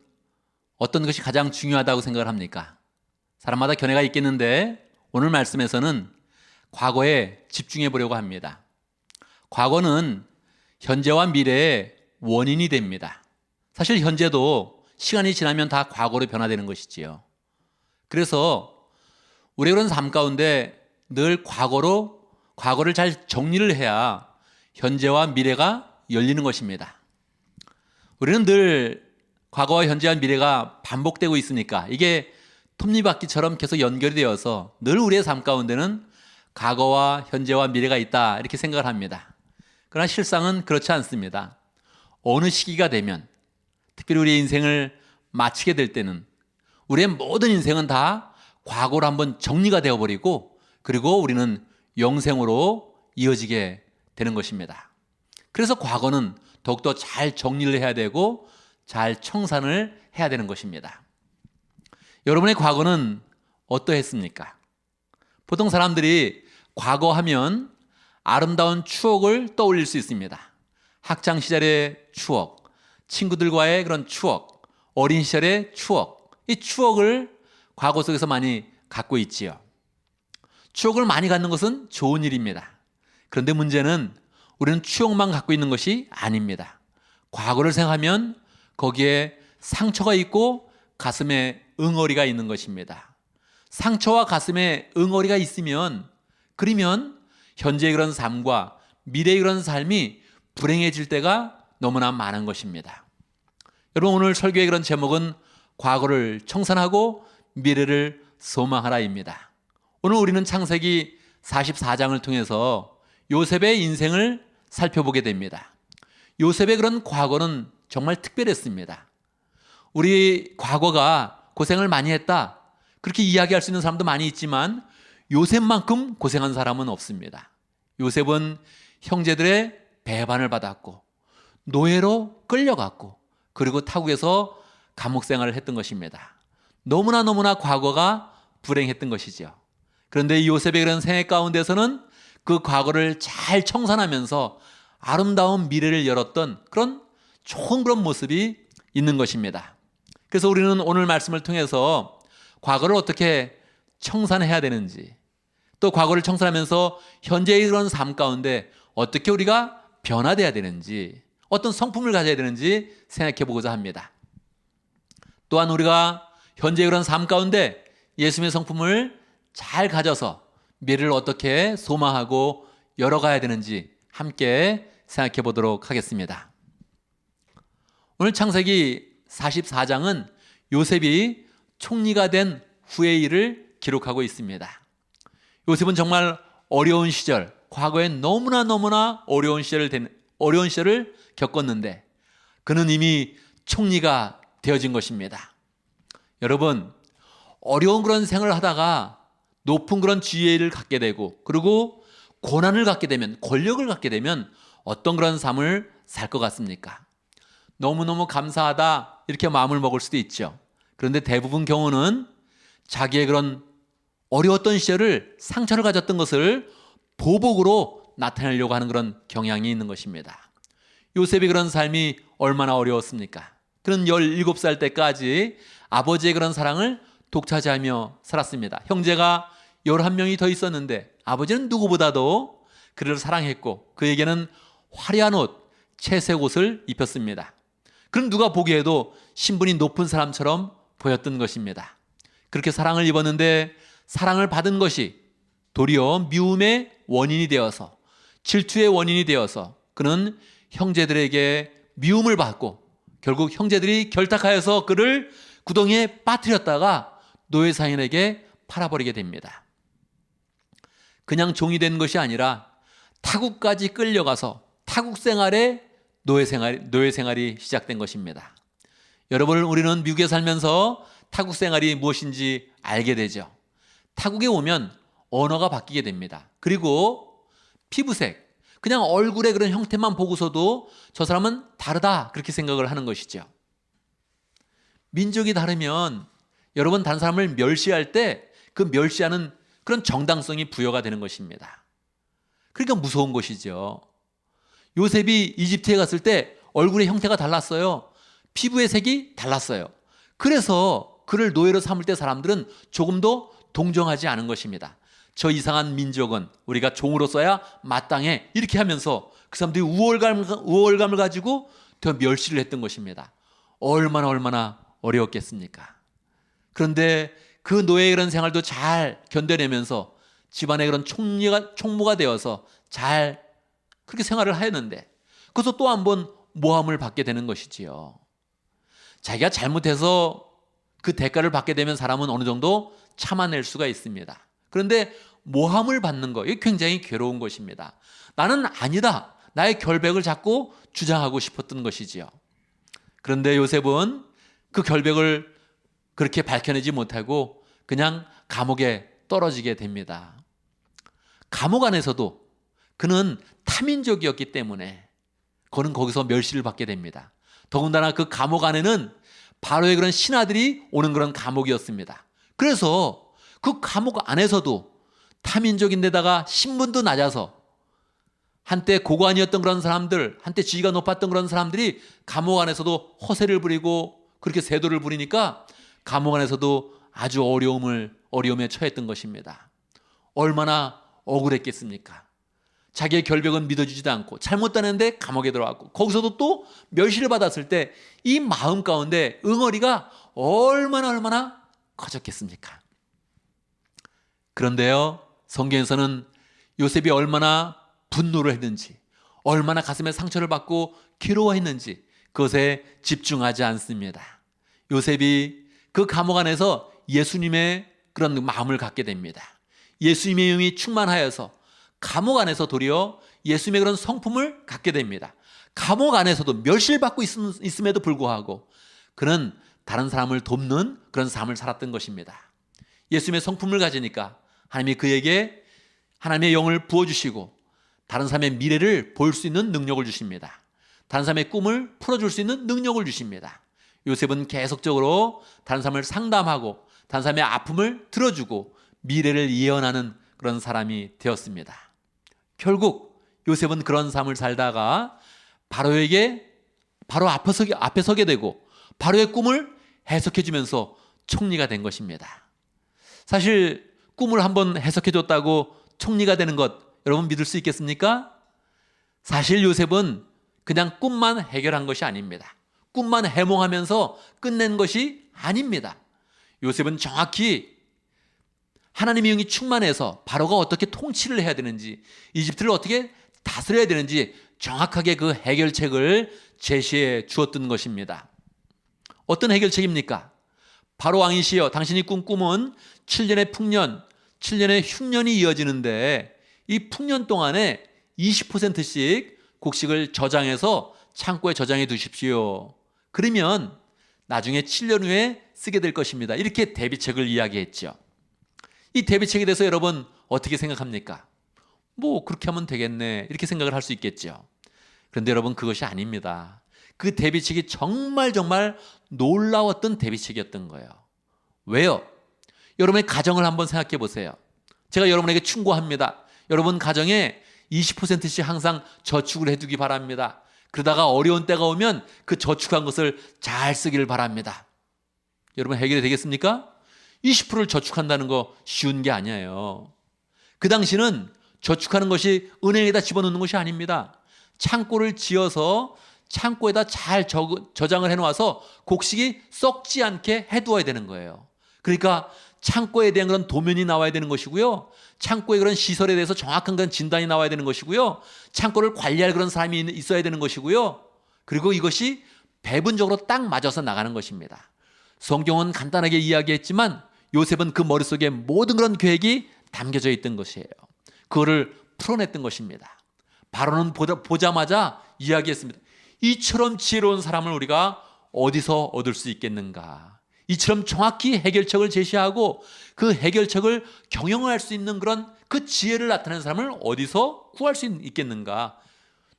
어떤 것이 가장 중요하다고 생각을 합니까? 사람마다 견해가 있겠는데 오늘 말씀에서는 과거에 집중해 보려고 합니다. 과거는 현재와 미래의 원인이 됩니다. 사실 현재도 시간이 지나면 다 과거로 변화되는 것이지요. 그래서 우리의 그런 삶 가운데 늘 과거를 잘 정리를 해야 현재와 미래가 열리는 것입니다. 우리는 늘 과거와 현재와 미래가 반복되고 있으니까 이게 톱니바퀴처럼 계속 연결이 되어서 늘 우리의 삶 가운데는 과거와 현재와 미래가 있다 이렇게 생각을 합니다. 그러나 실상은 그렇지 않습니다. 어느 시기가 되면 특별히 우리의 인생을 마치게 될 때는 우리의 모든 인생은 다 과거로 한번 정리가 되어버리고 그리고 우리는 영생으로 이어지게 되는 것입니다. 그래서 과거는 더욱더 잘 정리를 해야 되고 잘 청산을 해야 되는 것입니다. 여러분의 과거는 어떠했습니까? 보통 사람들이 과거 하면 아름다운 추억을 떠올릴 수 있습니다. 학창 시절의 추억, 친구들과의 그런 추억, 어린 시절의 추억, 이 추억을 과거 속에서 많이 갖고 있지요. 추억을 많이 갖는 것은 좋은 일입니다. 그런데 문제는 우리는 추억만 갖고 있는 것이 아닙니다. 과거를 생각하면 거기에 상처가 있고 가슴에 응어리가 있는 것입니다. 상처와 가슴에 응어리가 있으면, 그러면 현재의 그런 삶과 미래의 그런 삶이 불행해질 때가 너무나 많은 것입니다. 여러분, 오늘 설교의 그런 제목은 과거를 청산하고 미래를 소망하라입니다. 오늘 우리는 창세기 44장을 통해서 요셉의 인생을 살펴보게 됩니다. 요셉의 그런 과거는 정말 특별했습니다. 우리 과거가 고생을 많이 했다, 그렇게 이야기할 수 있는 사람도 많이 있지만 요셉만큼 고생한 사람은 없습니다. 요셉은 형제들의 배반을 받았고 노예로 끌려갔고 그리고 타국에서 감옥 생활을 했던 것입니다. 너무나 과거가 불행했던 것이죠. 그런데 이 요셉의 그런 생애 가운데서는 그 과거를 잘 청산하면서 아름다운 미래를 열었던 그런 좋은 그런 모습이 있는 것입니다. 그래서 우리는 오늘 말씀을 통해서 과거를 어떻게 청산해야 되는지, 또 과거를 청산하면서 현재의 그런 삶 가운데 어떻게 우리가 변화돼야 되는지, 어떤 성품을 가져야 되는지 생각해 보고자 합니다. 또한 우리가 현재의 그런 삶 가운데 예수님의 성품을 잘 가져서 미래를 어떻게 소망하고 열어가야 되는지 함께 생각해 보도록 하겠습니다. 오늘 창세기 44장은 요셉이 총리가 된 후의 일을 기록하고 있습니다. 요셉은 정말 어려운 시절, 과거에 너무나 어려운 시절을 겪었는데 그는 이미 총리가 되어진 것입니다. 여러분, 어려운 그런 생활을 하다가 높은 그런 지위를 갖게 되고 그리고 고난을 갖게 되면, 권력을 갖게 되면 어떤 그런 삶을 살 것 같습니까? 너무너무 감사하다 이렇게 마음을 먹을 수도 있죠. 그런데 대부분 경우는 자기의 그런 어려웠던 시절을, 상처를 가졌던 것을 보복으로 나타내려고 하는 그런 경향이 있는 것입니다. 요셉의 그런 삶이 얼마나 어려웠습니까? 그는 17살 때까지 아버지의 그런 사랑을 독차지하며 살았습니다. 형제가 11명이 더 있었는데 아버지는 누구보다도 그를 사랑했고 그에게는 화려한 옷, 채색 옷을 입혔습니다. 그는 누가 보기에도 신분이 높은 사람처럼 보였던 것입니다. 그렇게 사랑을 입었는데 사랑을 받은 것이 도리어 미움의 원인이 되어서, 질투의 원인이 되어서 그는 형제들에게 미움을 받고 결국 형제들이 결탁하여서 그를 구덩이에 빠뜨렸다가 노예사인에게 팔아버리게 됩니다. 그냥 종이 된 것이 아니라 타국까지 끌려가서 타국 생활에 노예 생활이 시작된 것입니다. 여러분, 우리는 미국에 살면서 타국 생활이 무엇인지 알게 되죠. 타국에 오면 언어가 바뀌게 됩니다. 그리고 피부색, 그냥 얼굴의 그런 형태만 보고서도 저 사람은 다르다 그렇게 생각을 하는 것이죠. 민족이 다르면 여러분, 다른 사람을 멸시할 때 그 멸시하는 그런 정당성이 부여가 되는 것입니다. 그러니까 무서운 것이죠. 요셉이 이집트에 갔을 때 얼굴의 형태가 달랐어요. 피부의 색이 달랐어요. 그래서 그를 노예로 삼을 때 사람들은 조금도 동정하지 않은 것입니다. 저 이상한 민족은 우리가 종으로 써야 마땅해, 이렇게 하면서 그 사람들이 우월감을 가지고 더 멸시를 했던 것입니다. 얼마나 어려웠겠습니까? 그런데 그 노예의 그런 생활도 잘 견뎌내면서 집안의 그런 총무가 되어서 잘 그렇게 생활을 하였는데 그래서 또 한 번 모함을 받게 되는 것이지요. 자기가 잘못해서 그 대가를 받게 되면 사람은 어느 정도 참아낼 수가 있습니다. 그런데 모함을 받는 거, 이게 굉장히 괴로운 것입니다. 나는 아니다, 나의 결백을 자꾸 주장하고 싶었던 것이지요. 그런데 요셉은 그 결백을 그렇게 밝혀내지 못하고 그냥 감옥에 떨어지게 됩니다. 감옥 안에서도 그는 타민족이었기 때문에 그는 거기서 멸시를 받게 됩니다. 더군다나 그 감옥 안에는 바로의 그런 신하들이 오는 그런 감옥이었습니다. 그래서 그 감옥 안에서도 타민족인데다가 신분도 낮아서 한때 고관이었던 그런 사람들, 한때 지위가 높았던 그런 사람들이 감옥 안에서도 허세를 부리고 그렇게 세도를 부리니까 감옥 안에서도 아주 어려움에 처했던 것입니다. 얼마나 억울했겠습니까? 자기의 결백은 믿어주지도 않고 잘못했는데 감옥에 들어갔고 거기서도 또 멸시를 받았을 때 이 마음 가운데 응어리가 얼마나 커졌겠습니까? 그런데요, 성경에서는 요셉이 얼마나 분노를 했는지, 얼마나 가슴에 상처를 받고 괴로워했는지 그것에 집중하지 않습니다. 요셉이 그 감옥 안에서 예수님의 그런 마음을 갖게 됩니다. 예수님의 영이 충만하여서 감옥 안에서 도리어 예수님의 그런 성품을 갖게 됩니다. 감옥 안에서도 멸시를 받고 있음에도 불구하고 그는 다른 사람을 돕는 그런 삶을 살았던 것입니다. 예수님의 성품을 가지니까 하나님이 그에게 하나님의 영을 부어주시고 다른 사람의 미래를 볼 수 있는 능력을 주십니다. 다른 사람의 꿈을 풀어줄 수 있는 능력을 주십니다. 요셉은 계속적으로 다른 사람을 상담하고 다른 사람의 아픔을 들어주고 미래를 예언하는 그런 사람이 되었습니다. 결국 요셉은 그런 삶을 살다가 바로에게 바로 앞에 서게 되고 바로의 꿈을 해석해 주면서 총리가 된 것입니다. 사실 꿈을 한번 해석해 줬다고 총리가 되는 것 여러분 믿을 수 있겠습니까? 사실 요셉은 그냥 꿈만 해결한 것이 아닙니다. 꿈만 해몽하면서 끝낸 것이 아닙니다. 요셉은 정확히 하나님의 영이 충만해서 바로가 어떻게 통치를 해야 되는지, 이집트를 어떻게 다스려야 되는지 정확하게 그 해결책을 제시해 주었던 것입니다. 어떤 해결책입니까? 바로 왕이시여, 당신이 꾼 꿈은 7년의 풍년, 7년의 흉년이 이어지는데 이 풍년 동안에 20%씩 곡식을 저장해서 창고에 저장해 두십시오. 그러면 나중에 7년 후에 쓰게 될 것입니다. 이렇게 대비책을 이야기했죠. 이 대비책에 대해서 여러분 어떻게 생각합니까? 뭐 그렇게 하면 되겠네 이렇게 생각을 할 수 있겠죠. 그런데 여러분 그것이 아닙니다. 그 대비책이 정말 놀라웠던 대비책이었던 거예요. 왜요? 여러분의 가정을 한번 생각해 보세요. 제가 여러분에게 충고합니다. 여러분 가정에 20%씩 항상 저축을 해두기 바랍니다. 그러다가 어려운 때가 오면 그 저축한 것을 잘 쓰기를 바랍니다. 여러분 해결이 되겠습니까? 20%를 저축한다는 거 쉬운 게 아니에요. 그 당시는 저축하는 것이 은행에다 집어넣는 것이 아닙니다. 창고를 지어서 창고에다 잘 저장을 해놓아서 곡식이 썩지 않게 해두어야 되는 거예요. 그러니까 창고에 대한 그런 도면이 나와야 되는 것이고요. 창고의 그런 시설에 대해서 정확한 그런 진단이 나와야 되는 것이고요. 창고를 관리할 그런 사람이 있어야 되는 것이고요. 그리고 이것이 배분적으로 딱 맞아서 나가는 것입니다. 성경은 간단하게 이야기했지만 요셉은 그 머릿속에 모든 그런 계획이 담겨져 있던 것이에요. 그거를 풀어냈던 것입니다. 바로는 보자마자 이야기했습니다. 이처럼 지혜로운 사람을 우리가 어디서 얻을 수 있겠는가? 이처럼 정확히 해결책을 제시하고 그 해결책을 경영할 수 있는 그런 그 지혜를 나타내는 사람을 어디서 구할 수 있겠는가?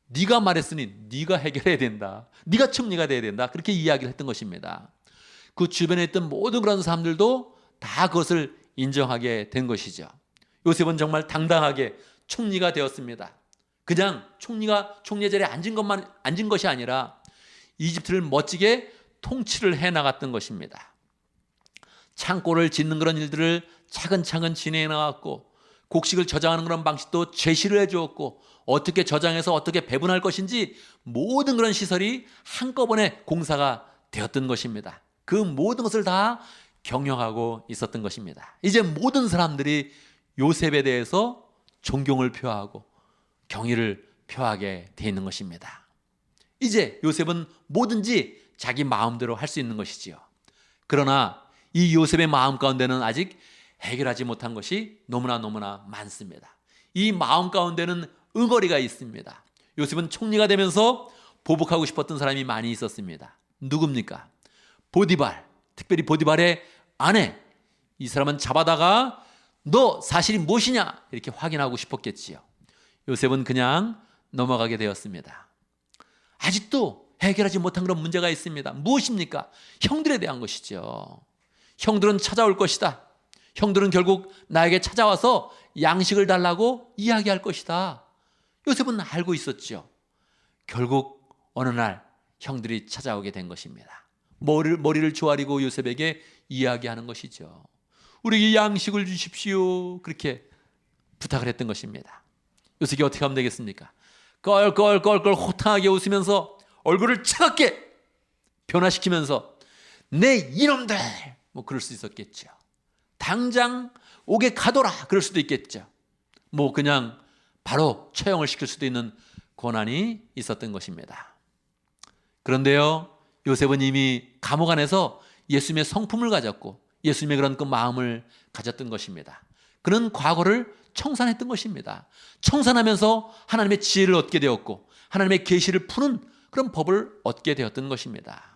네가 말했으니 네가 해결해야 된다. 네가 총리가 돼야 된다. 그렇게 이야기를 했던 것입니다. 그 주변에 있던 모든 그런 사람들도 다 그것을 인정하게 된 것이죠. 요셉은 정말 당당하게 총리가 되었습니다. 그냥 총리의 자리에 앉은 것이 아니라 이집트를 멋지게 통치를 해 나갔던 것입니다. 창고를 짓는 그런 일들을 차근차근 진행해 나갔고 곡식을 저장하는 그런 방식도 제시를 해 주었고 어떻게 저장해서 어떻게 배분할 것인지 모든 그런 시설이 한꺼번에 공사가 되었던 것입니다. 그 모든 것을 다 경영하고 있었던 것입니다. 이제 모든 사람들이 요셉에 대해서 존경을 표하고 경의를 표하게 되어 있는 것입니다. 이제 요셉은 뭐든지 자기 마음대로 할 수 있는 것이지요. 그러나 이 요셉의 마음 가운데는 아직 해결하지 못한 것이 너무나 많습니다. 이 마음 가운데는 응어리가 있습니다. 요셉은 총리가 되면서 보복하고 싶었던 사람이 많이 있었습니다. 누굽니까? 보디발, 특별히 보디발의 아내. 이 사람은 잡아다가 너 사실이 무엇이냐 이렇게 확인하고 싶었겠지요. 요셉은 그냥 넘어가게 되었습니다. 아직도 해결하지 못한 그런 문제가 있습니다. 무엇입니까? 형들에 대한 것이죠. 형들은 찾아올 것이다. 형들은 결국 나에게 찾아와서 양식을 달라고 이야기할 것이다. 요셉은 알고 있었죠. 결국 어느 날 형들이 찾아오게 된 것입니다. 머리를 조아리고 요셉에게 이야기하는 것이죠. 우리에게 양식을 주십시오. 그렇게 부탁을 했던 것입니다. 요셉이 어떻게 하면 되겠습니까? 껄껄껄껄 호탕하게 웃으면서 얼굴을 차갑게 변화시키면서 내 이놈들 뭐 그럴 수 있었겠죠. 당장 옥에 가둬라 그럴 수도 있겠죠. 뭐 그냥 바로 처형을 시킬 수도 있는 권한이 있었던 것입니다. 그런데요, 요셉은 이미 감옥 안에서 예수님의 성품을 가졌고 예수님의 그런 그 마음을 가졌던 것입니다. 그는 과거를 청산했던 것입니다. 청산하면서 하나님의 지혜를 얻게 되었고 하나님의 계시를 푸는 그런 법을 얻게 되었던 것입니다.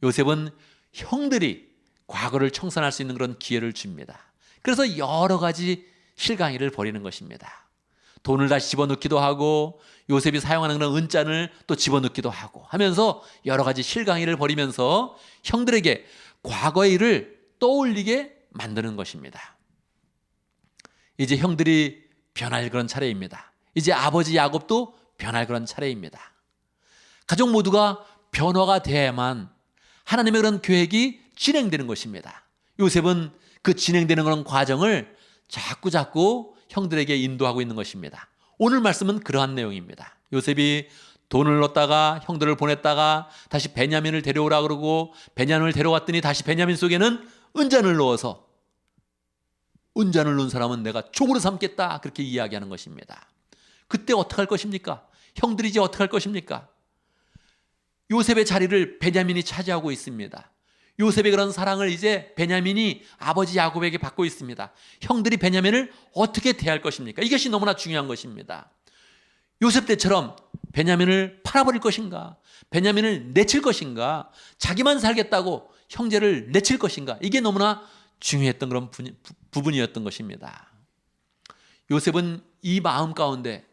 요셉은 형들이 과거를 청산할 수 있는 그런 기회를 줍니다. 그래서 여러 가지 실강의를 벌이는 것입니다. 돈을 다시 집어넣기도 하고 요셉이 사용하는 그런 은잔을 또 집어넣기도 하고 하면서 여러 가지 실강의를 벌이면서 형들에게 과거의 일을 떠올리게 만드는 것입니다. 이제 형들이 변할 그런 차례입니다. 이제 아버지 야곱도 변할 그런 차례입니다. 가족 모두가 변화가 돼야만 하나님의 그런 계획이 진행되는 것입니다. 요셉은 그 진행되는 그런 과정을 자꾸 형들에게 인도하고 있는 것입니다. 오늘 말씀은 그러한 내용입니다. 요셉이 돈을 넣었다가 형들을 보냈다가 다시 베냐민을 데려오라 그러고 베냐민을 데려왔더니 다시 베냐민 속에는 은잔을 넣어서 은잔을 넣은 사람은 내가 종으로 삼겠다 그렇게 이야기하는 것입니다. 그때 어떻게 할 것입니까? 형들이 이제 어떻게 할 것입니까? 요셉의 자리를 베냐민이 차지하고 있습니다. 요셉의 그런 사랑을 이제 베냐민이 아버지 야곱에게 받고 있습니다. 형들이 베냐민을 어떻게 대할 것입니까? 이것이 너무나 중요한 것입니다. 요셉 때처럼 베냐민을 팔아버릴 것인가? 베냐민을 내칠 것인가? 자기만 살겠다고 형제를 내칠 것인가? 이게 너무나 중요했던 그런 부분이었던 것입니다. 요셉은 이 마음 가운데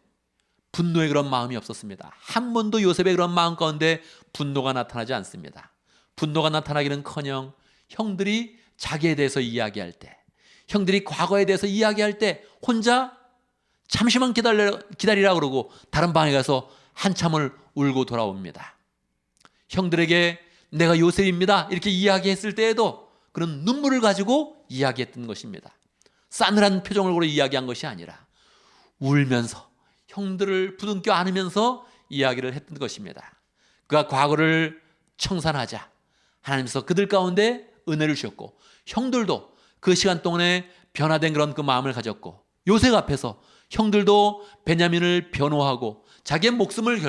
분노의 그런 마음이 없었습니다. 한 번도 요셉의 그런 마음 가운데 분노가 나타나지 않습니다. 분노가 나타나기는커녕 형들이 자기에 대해서 이야기할 때, 형들이 과거에 대해서 이야기할 때 혼자 잠시만 기다리라 그러고 다른 방에 가서 한참을 울고 돌아옵니다. 형들에게 내가 요셉입니다 이렇게 이야기했을 때에도 그런 눈물을 가지고 이야기했던 것입니다. 싸늘한 표정으로 이야기한 것이 아니라 울면서 형들을 부둥켜 안으면서 이야기를 했던 것입니다. 그가 과거를 청산하자 하나님께서 그들 가운데 은혜를 주셨고 형들도 그 시간 동안에 변화된 그런 그 마음을 가졌고 요셉 앞에서 형들도 베냐민을 변호하고 자기의 목숨을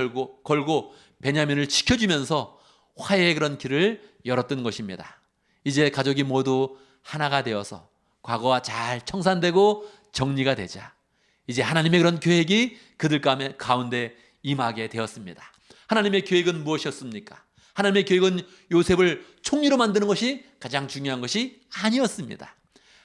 걸고 베냐민을 지켜주면서 화해의 그런 길을 열었던 것입니다. 이제 가족이 모두 하나가 되어서 과거가 잘 청산되고 정리가 되자 이제 하나님의 그런 계획이 그들 가운데 임하게 되었습니다. 하나님의 계획은 무엇이었습니까? 하나님의 계획은 요셉을 총리로 만드는 것이 가장 중요한 것이 아니었습니다.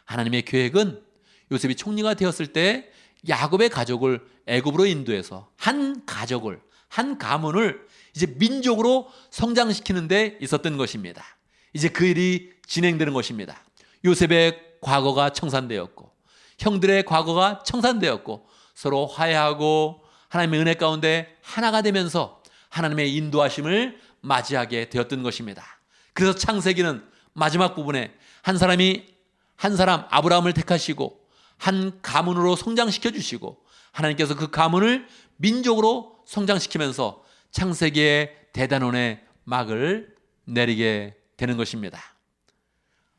하나님의 계획은 요셉이 총리가 되었을 때 야곱의 가족을 애굽으로 인도해서 한 가족을, 한 가문을 이제 민족으로 성장시키는 데 있었던 것입니다. 이제 그 일이 진행되는 것입니다. 요셉의 과거가 청산되었고 형들의 과거가 청산되었고 서로 화해하고 하나님의 은혜 가운데 하나가 되면서 하나님의 인도하심을 맞이하게 되었던 것입니다. 그래서 창세기는 마지막 부분에 한 사람 아브라함을 택하시고 한 가문으로 성장시켜 주시고 하나님께서 그 가문을 민족으로 성장시키면서 창세기의 대단원의 막을 내리게 되는 것입니다.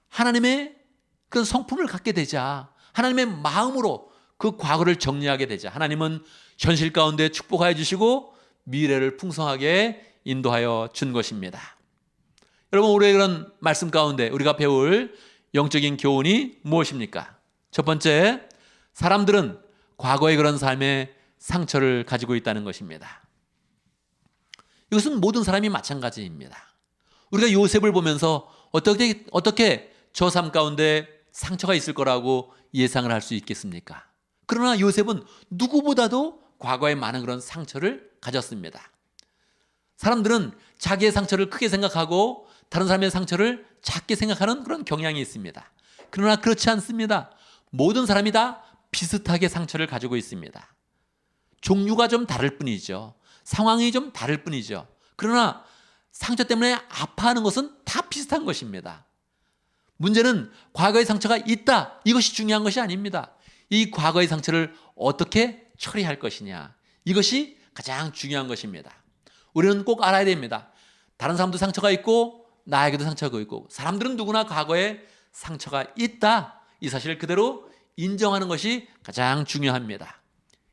하나님의 그 성품을 갖게 되자 하나님의 마음으로 그 과거를 정리하게 되자 하나님은 현실 가운데 축복하여 주시고 미래를 풍성하게 인도하여 준 것입니다. 여러분 우리의 그런 말씀 가운데 우리가 배울 영적인 교훈이 무엇입니까? 첫 번째, 사람들은 과거의 그런 삶에 상처를 가지고 있다는 것입니다. 이것은 모든 사람이 마찬가지입니다. 우리가 요셉을 보면서 어떻게 저 삶 가운데 상처가 있을 거라고 예상을 할 수 있겠습니까? 그러나 요셉은 누구보다도 과거에 많은 그런 상처를 가졌습니다. 사람들은 자기의 상처를 크게 생각하고 다른 사람의 상처를 작게 생각하는 그런 경향이 있습니다. 그러나 그렇지 않습니다. 모든 사람이 다 비슷하게 상처를 가지고 있습니다. 종류가 좀 다를 뿐이죠. 상황이 좀 다를 뿐이죠. 그러나 상처 때문에 아파하는 것은 다 비슷한 것입니다. 문제는 과거의 상처가 있다. 이것이 중요한 것이 아닙니다. 이 과거의 상처를 어떻게 처리할 것이냐. 이것이 가장 중요한 것입니다. 우리는 꼭 알아야 됩니다. 다른 사람도 상처가 있고 나에게도 상처가 있고 사람들은 누구나 과거에 상처가 있다. 이 사실을 그대로 인정하는 것이 가장 중요합니다.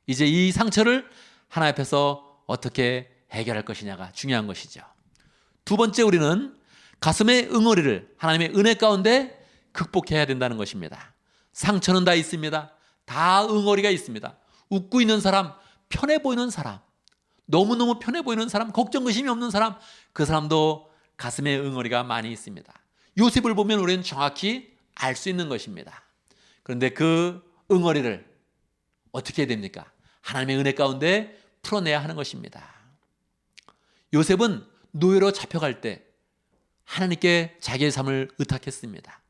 이제 이 상처를 하나님 앞에서 어떻게 해결할 것이냐가 중요한 것이죠. 두 번째, 우리는 가슴의 응어리를 하나님의 은혜 가운데 극복해야 된다는 것입니다. 상처는 다 있습니다. 다 응어리가 있습니다. 웃고 있는 사람, 편해 보이는 사람, 너무너무 편해 보이는 사람, 걱정 의심이 없는 사람, 그 사람도 가슴에 응어리가 많이 있습니다. 요셉을 보면 우리는 정확히 알 수 있는 것입니다. 그런데 그 응어리를 어떻게 해야 됩니까? 하나님의 은혜 가운데 풀어내야 하는 것입니다. 요셉은 노예로 잡혀갈 때 하나님께 자기의 삶을 의탁했습니다.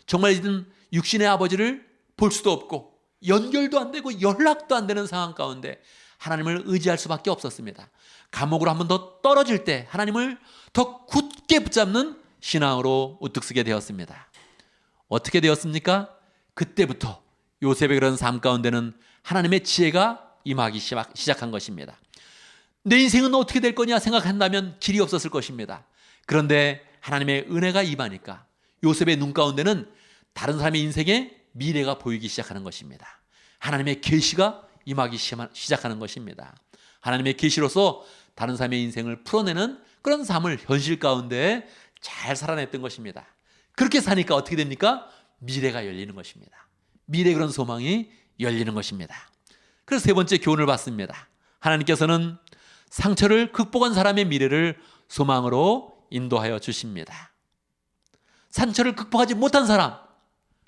정말 이든 육신의 아버지를 볼 수도 없고 연결도 안 되고 연락도 안 되는 상황 가운데 하나님을 의지할 수밖에 없었습니다. 감옥으로 한 번 더 떨어질 때 하나님을 더 굳게 붙잡는 신앙으로 우뚝 서게 되었습니다. 어떻게 되었습니까? 그때부터 요셉의 그런 삶 가운데는 하나님의 지혜가 임하기 시작한 것입니다. 내 인생은 어떻게 될 거냐 생각한다면 길이 없었을 것입니다. 그런데 하나님의 은혜가 임하니까 요셉의 눈 가운데는 다른 사람의 인생에 미래가 보이기 시작하는 것입니다. 하나님의 계시가 임하기 시작하는 것입니다. 하나님의 계시로서 다른 사람의 인생을 풀어내는 그런 삶을 현실 가운데 잘 살아냈던 것입니다. 그렇게 사니까 어떻게 됩니까? 미래가 열리는 것입니다. 미래의 그런 소망이 열리는 것입니다. 그래서 세 번째 교훈을 받습니다. 하나님께서는 상처를 극복한 사람의 미래를 소망으로 인도하여 주십니다. 상처를 극복하지 못한 사람,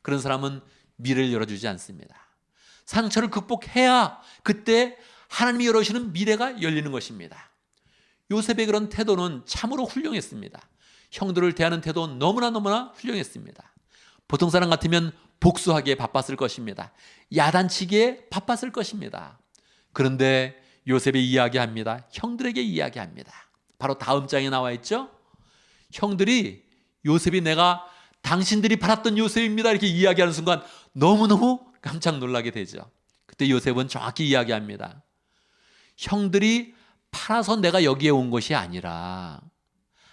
그런 사람은 미래를 열어주지 않습니다. 상처를 극복해야 그때 하나님이 열어주시는 미래가 열리는 것입니다. 요셉의 그런 태도는 참으로 훌륭했습니다. 형들을 대하는 태도는 너무나 훌륭했습니다. 보통 사람 같으면 복수하기에 바빴을 것입니다. 야단치기에 바빴을 것입니다. 그런데 요셉이 이야기합니다. 형들에게 이야기합니다. 바로 다음 장에 나와 있죠. 형들이 요셉이 내가 당신들이 팔았던 요셉입니다 이렇게 이야기하는 순간 너무너무 깜짝 놀라게 되죠. 그때 요셉은 정확히 이야기합니다. 형들이 팔아서 내가 여기에 온 것이 아니라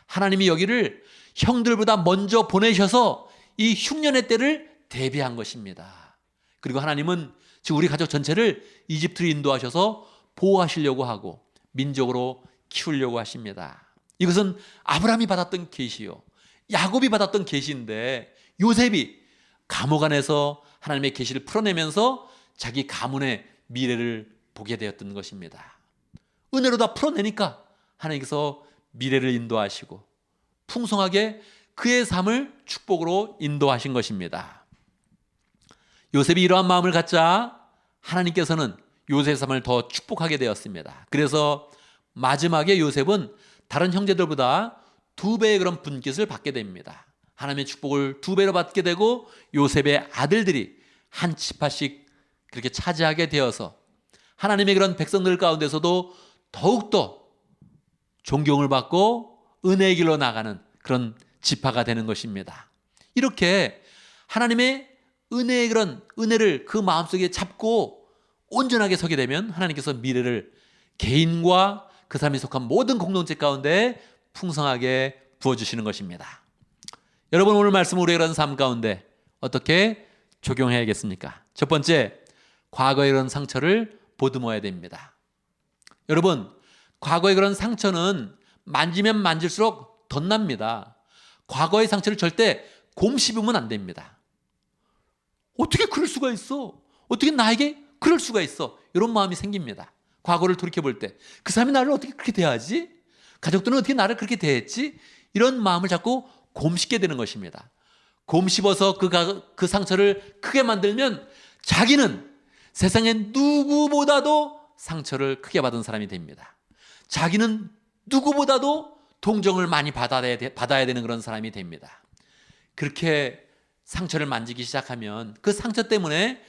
하나님이 여기를 형들보다 먼저 보내셔서 이 흉년의 때를 대비한 것입니다. 그리고 하나님은 지금 우리 가족 전체를 이집트로 인도하셔서 보호하시려고 하고 민족으로 키우려고 하십니다. 이것은 아브라함이 받았던 계시요, 야곱이 받았던 계시인데 요셉이 감옥 안에서 하나님의 계시를 풀어내면서 자기 가문의 미래를 보게 되었던 것입니다. 은혜로 다 풀어내니까 하나님께서 미래를 인도하시고 풍성하게 그의 삶을 축복으로 인도하신 것입니다. 요셉이 이러한 마음을 갖자 하나님께서는 요셉의 삶을 더 축복하게 되었습니다. 그래서 마지막에 요셉은 다른 형제들보다 2배의 그런 분깃을 받게 됩니다. 하나님의 축복을 2배로 받게 되고 요셉의 아들들이 한 지파씩 그렇게 차지하게 되어서 하나님의 그런 백성들 가운데서도 더욱더 존경을 받고 은혜의 길로 나가는 그런 지파가 되는 것입니다. 이렇게 하나님의 은혜의 그런 은혜를 그 마음속에 잡고 온전하게 서게 되면 하나님께서 미래를 개인과 그 사람이 속한 모든 공동체 가운데 풍성하게 부어주시는 것입니다. 여러분, 오늘 말씀 우리의 그런 삶 가운데 어떻게 적용해야겠습니까? 첫 번째, 과거의 그런 상처를 보듬어야 됩니다. 여러분, 과거의 그런 상처는 만지면 만질수록 덧납니다. 과거의 상처를 절대 곰씹으면 안 됩니다. 어떻게 그럴 수가 있어? 어떻게 나에게 그럴 수가 있어? 이런 마음이 생깁니다. 과거를 돌이켜볼 때 그 사람이 나를 어떻게 그렇게 대하지? 가족들은 어떻게 나를 그렇게 대했지? 이런 마음을 자꾸 곰씹게 되는 것입니다. 곰씹어서 그 상처를 크게 만들면 자기는 세상에 누구보다도 상처를 크게 받은 사람이 됩니다. 자기는 누구보다도 동정을 많이 받아야 되는 그런 사람이 됩니다. 그렇게 상처를 만지기 시작하면 그 상처 때문에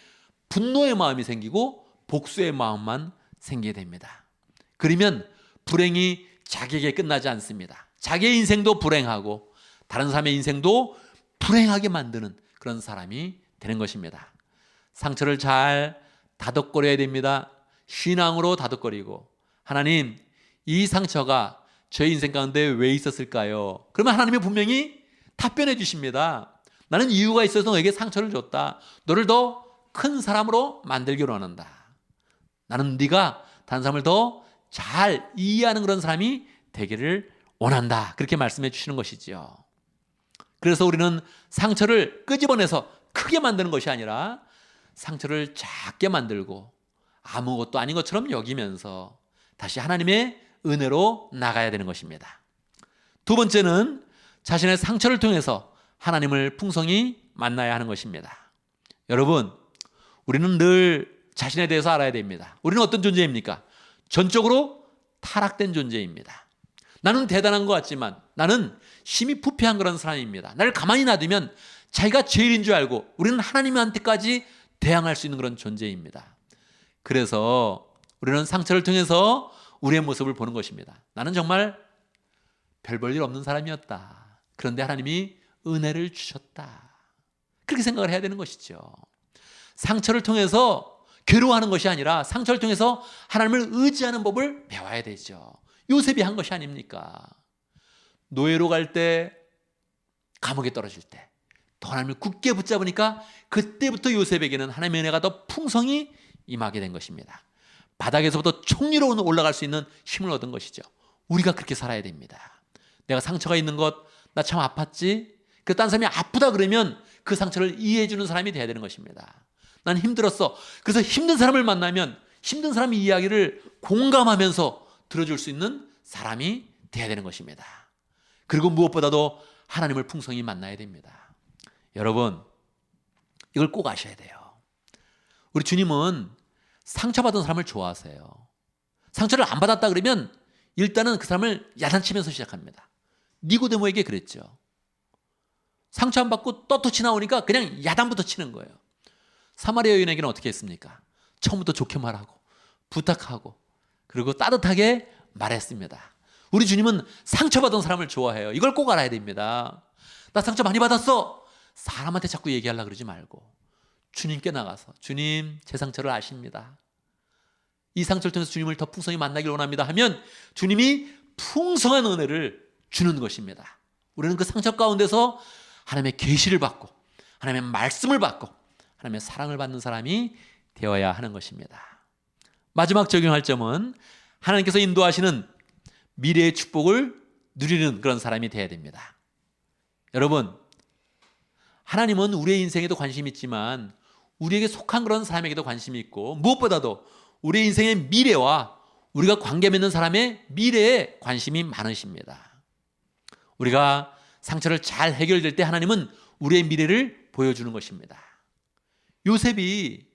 분노의 마음이 생기고 복수의 마음만 생기게 됩니다. 그러면 불행이 자기에게 끝나지 않습니다. 자기의 인생도 불행하고 다른 사람의 인생도 불행하게 만드는 그런 사람이 되는 것입니다. 상처를 잘 다독거려야 됩니다. 신앙으로 다독거리고, 하나님, 이 상처가 저의 인생 가운데 왜 있었을까요? 그러면 하나님이 분명히 답변해 주십니다. 나는 이유가 있어서 너에게 상처를 줬다. 너를 더 큰 사람으로 만들기로 원한다. 나는 네가 다른 사람을 더 잘 이해하는 그런 사람이 되기를 원한다. 그렇게 말씀해 주시는 것이지요. 그래서 우리는 상처를 끄집어내서 크게 만드는 것이 아니라 상처를 작게 만들고 아무것도 아닌 것처럼 여기면서 다시 하나님의 은혜로 나가야 되는 것입니다. 두 번째는 자신의 상처를 통해서 하나님을 풍성히 만나야 하는 것입니다. 여러분, 우리는 늘 자신에 대해서 알아야 됩니다. 우리는 어떤 존재입니까? 전적으로 타락된 존재입니다. 나는 대단한 것 같지만 나는 심히 부패한 그런 사람입니다. 나를 가만히 놔두면 자기가 죄인인 줄 알고 우리는 하나님한테까지 대항할 수 있는 그런 존재입니다. 그래서 우리는 상처를 통해서 우리의 모습을 보는 것입니다. 나는 정말 별 볼 일 없는 사람이었다. 그런데 하나님이 은혜를 주셨다. 그렇게 생각을 해야 되는 것이죠. 상처를 통해서 괴로워하는 것이 아니라 상처를 통해서 하나님을 의지하는 법을 배워야 되죠. 요셉이 한 것이 아닙니까? 노예로 갈 때, 감옥에 떨어질 때 더 하나님을 굳게 붙잡으니까 그때부터 요셉에게는 하나님의 은혜가 더 풍성히 임하게 된 것입니다. 바닥에서부터 총리로 올라갈 수 있는 힘을 얻은 것이죠. 우리가 그렇게 살아야 됩니다. 내가 상처가 있는 것, 나 참 아팠지? 그 딴 사람이 아프다 그러면 그 상처를 이해해 주는 사람이 돼야 되는 것입니다. 난 힘들었어. 그래서 힘든 사람을 만나면 힘든 사람의 이야기를 공감하면서 들어줄 수 있는 사람이 돼야 되는 것입니다. 그리고 무엇보다도 하나님을 풍성히 만나야 됩니다. 여러분, 이걸 꼭 아셔야 돼요. 우리 주님은 상처받은 사람을 좋아하세요. 상처를 안 받았다 그러면 일단은 그 사람을 야단치면서 시작합니다. 니고데모에게 그랬죠. 상처 안 받고 떳떳이 나오니까 그냥 야단부터 치는 거예요. 사마리아 여인에게는 어떻게 했습니까? 처음부터 좋게 말하고 부탁하고 그리고 따뜻하게 말했습니다. 우리 주님은 상처받은 사람을 좋아해요. 이걸 꼭 알아야 됩니다. 나 상처 많이 받았어. 사람한테 자꾸 얘기하려고 그러지 말고 주님께 나가서 주님, 제 상처를 아십니다. 이 상처를 통해서 주님을 더 풍성히 만나길 원합니다 하면 주님이 풍성한 은혜를 주는 것입니다. 우리는 그 상처 가운데서 하나님의 계시를 받고 하나님의 말씀을 받고 하나님의 사랑을 받는 사람이 되어야 하는 것입니다. 마지막 적용할 점은 하나님께서 인도하시는 미래의 축복을 누리는 그런 사람이 되어야 됩니다. 여러분, 하나님은 우리의 인생에도 관심이 있지만 우리에게 속한 그런 사람에게도 관심이 있고 무엇보다도 우리의 인생의 미래와 우리가 관계 맺는 사람의 미래에 관심이 많으십니다. 우리가 상처를 잘 해결될 때 하나님은 우리의 미래를 보여주는 것입니다. 요셉이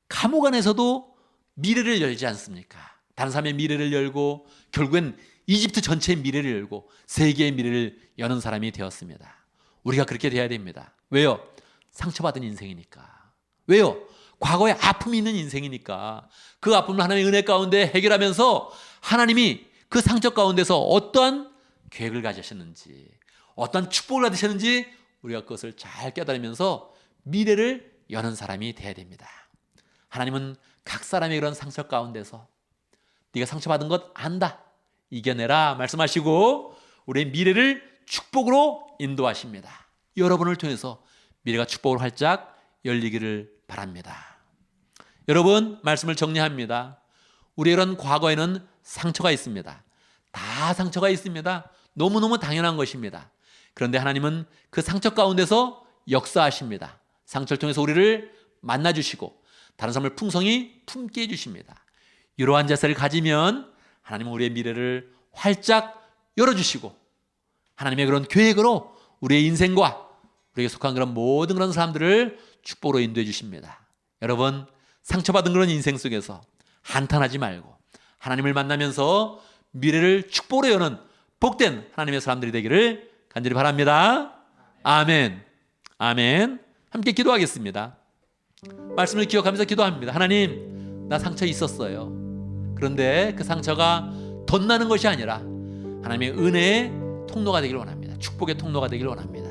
감옥 안에서도 미래를 열지 않습니까? 다른 사람의 미래를 열고 결국엔 이집트 전체의 미래를 열고 세계의 미래를 여는 사람이 되었습니다. 우리가 그렇게 돼야 됩니다. 왜요? 상처받은 인생이니까. 왜요? 과거에 아픔이 있는 인생이니까. 그 아픔을 하나님의 은혜 가운데 해결하면서 하나님이 그 상처 가운데서 어떠한 계획을 가지셨는지, 어떠한 축복을 받으셨는지 우리가 그것을 잘 깨달으면서 미래를 여는 사람이 돼야 됩니다. 하나님은 각 사람의 그런 상처 가운데서 네가 상처받은 것 안다, 이겨내라 말씀하시고 우리의 미래를 축복으로 인도하십니다. 여러분을 통해서 미래가 축복으로 활짝 열리기를 바랍니다. 여러분, 말씀을 정리합니다. 우리의 이런 과거에는 상처가 있습니다. 다 상처가 있습니다. 너무너무 당연한 것입니다. 그런데 하나님은 그 상처 가운데서 역사하십니다. 상처를 통해서 우리를 만나주시고 다른 사람을 풍성히 품게 해주십니다. 이러한 자세를 가지면 하나님은 우리의 미래를 활짝 열어주시고 하나님의 그런 계획으로 우리의 인생과 우리에게 속한 그런 모든 그런 사람들을 축복으로 인도해 주십니다. 여러분, 상처받은 그런 인생 속에서 한탄하지 말고 하나님을 만나면서 미래를 축복으로 여는 복된 하나님의 사람들이 되기를 간절히 바랍니다. 아멘. 아멘. 함께 기도하겠습니다. 말씀을 기억하면서 기도합니다. 하나님, 나 상처 있었어요. 그런데 그 상처가 덧나는 것이 아니라 하나님의 은혜의 통로가 되기를 원합니다. 축복의 통로가 되기를 원합니다.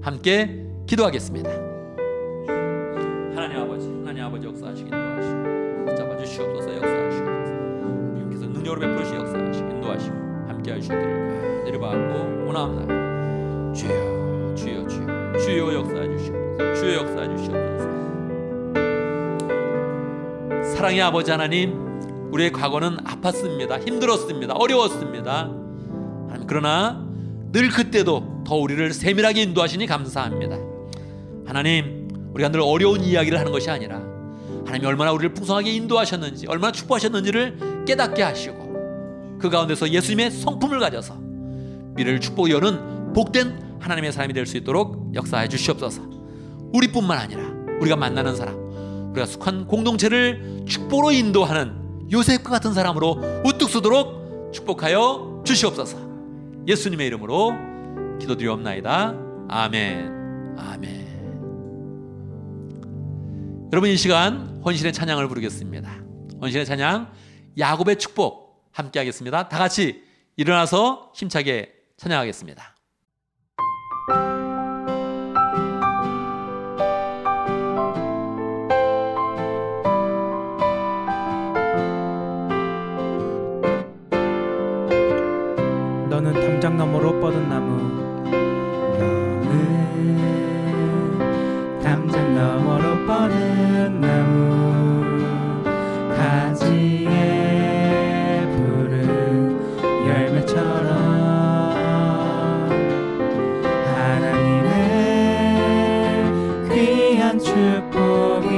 함께 기도하겠습니다. 하나님 아버지 역사하시기 인도하시고 붙잡아 주시옵소서. 역사하시옵소서. 주님께서 능력으로 베푸시 역사하시고 인도하시고 함께 하시기를 간절히 바라고 원합니다. 주여 주여 주여 주여 역사해 주시옵소서. 주여 역사해 주시옵소서. 사랑의 아버지 하나님, 우리의 과거는 아팠습니다. 힘들었습니다. 어려웠습니다. 하나님, 그러나 늘 그때도 더 우리를 세밀하게 인도하시니 감사합니다. 하나님, 우리가 늘 어려운 이야기를 하는 것이 아니라 하나님이 얼마나 우리를 풍성하게 인도하셨는지, 얼마나 축복하셨는지를 깨닫게 하시고 그 가운데서 예수님의 성품을 가져서 미래를 축복이 여는 복된 하나님의 사람이 될 수 있도록 역사해 주시옵소서. 우리뿐만 아니라 우리가 만나는 사람, 우리가 속한 공동체를 축복으로 인도하는 요셉과 같은 사람으로 우뚝 서도록 축복하여 주시옵소서. 예수님의 이름으로 기도드리옵나이다. 아멘. 아멘. 여러분, 이 시간 헌신의 찬양을 부르겠습니다. 헌신의 찬양 야곱의 축복 함께 하겠습니다. 다 같이 일어나서 힘차게 찬양하겠습니다.
너는 담장 너머로 뻗은 나무, 너는 담장 너머로 뻗은 나무, 가지에 푸른 열매처럼 하나님의 귀한 축복이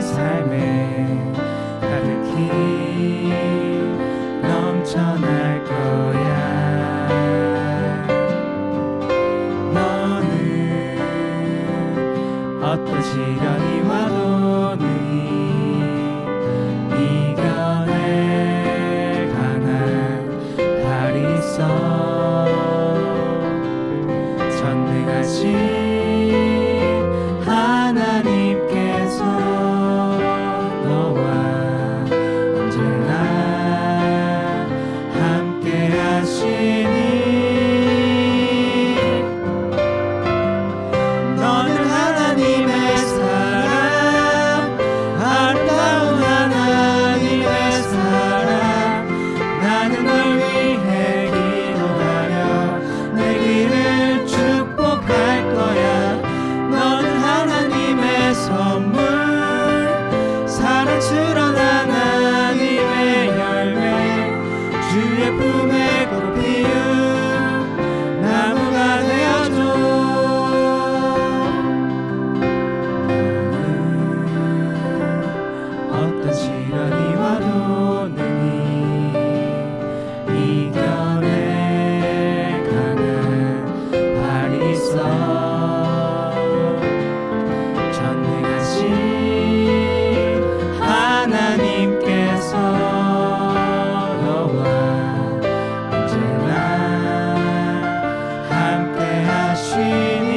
삶에 가득히 넘쳐날 거야. 너는 어떤 시련이 와도 능히 이겨낼 강한 발이 있어. 전능하신 하나님께서 너와 언제나 함께 하시니 너는 하나님의 사랑, 아름다운 하나님의 사랑. 나는 널 위해 기도하며 내 길을 축복할 거야. 너는 하나님의 선물, 사랑스러운 하나님의 열매, 주의 품에 꽃 피운 나무가 되어줘. 어떤 시련이 와도 능히 이겨낼 강한 발이 있어. 전능하신 하나님께서 너와 언제나 함께 하시니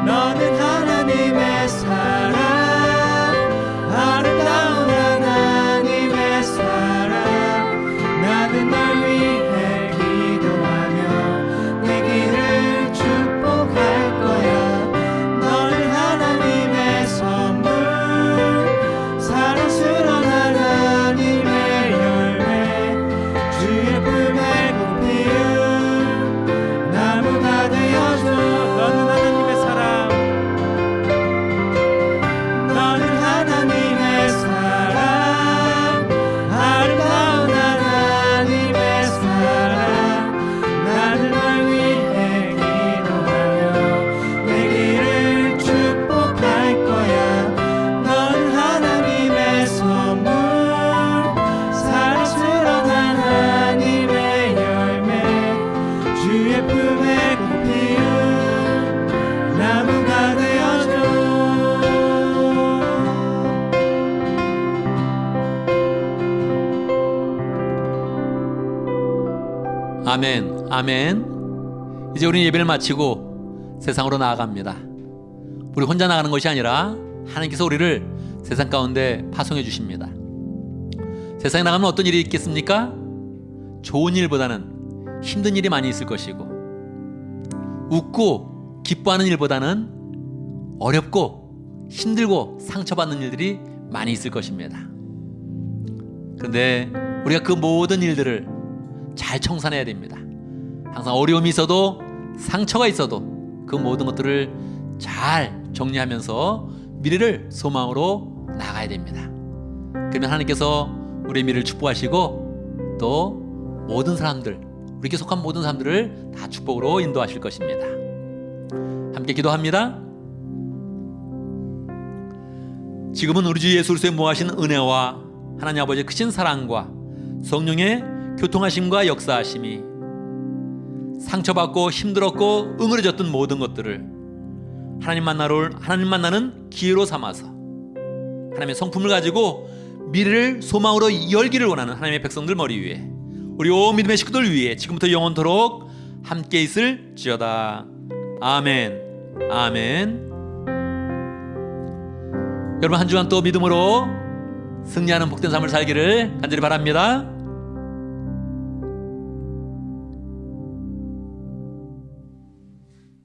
너는 하나님의 사랑, 아름다운 하나님의 사랑. 나는 널 위해 기도하며 내 길을 축복할 거야. 너는 하나님의 선물, 사랑스러운 하나님의 열매, 주의 품에 꽃 피운 나무가 되어줘. 너는 하나님의 사랑, 너는 하나님의 사랑, 아름다운 하나님의 사랑. 나는 널 위해 기도하며 내 길을 축복할 거야. 너는 하나님의 선물, 사랑스러운 하나님의 열매, 주의 품에 꽃 피운 나무가 되어줘.
아멘. 아멘. 이제 우리는 예배를 마치고 세상으로 나아갑니다. 우리 혼자 나가는 것이 아니라 하나님께서 우리를 세상 가운데 파송해 주십니다. 세상에 나가면 어떤 일이 있겠습니까? 좋은 일보다는 힘든 일이 많이 있을 것이고, 웃고 기뻐하는 일보다는 어렵고 힘들고 상처받는 일들이 많이 있을 것입니다. 그런데 우리가 그 모든 일들을 잘 청산해야 됩니다. 항상 어려움이 있어도 상처가 있어도 그 모든 것들을 잘 정리하면서 미래를 소망으로 나가야 됩니다. 그러면 하나님께서 우리의 미래를 축복하시고 또 모든 사람들, 우리에게 속한 모든 사람들을 다 축복으로 인도하실 것입니다. 함께 기도합니다. 지금은 우리 주 예수 그리스도의 무하신 은혜와 하나님 아버지의 크신 사랑과 성령의 교통하심과 역사하심이 상처받고 힘들었고 응어려졌던 모든 것들을 하나님 만나는 기회로 삼아서 하나님의 성품을 가지고 미래를 소망으로 열기를 원하는 하나님의 백성들 머리 위에 우리 온 믿음의 식구들 위에 지금부터 영원토록 함께 있을지어다. 아멘. 아멘. 여러분 한 주간 또 믿음으로 승리하는 복된 삶을 살기를 간절히 바랍니다.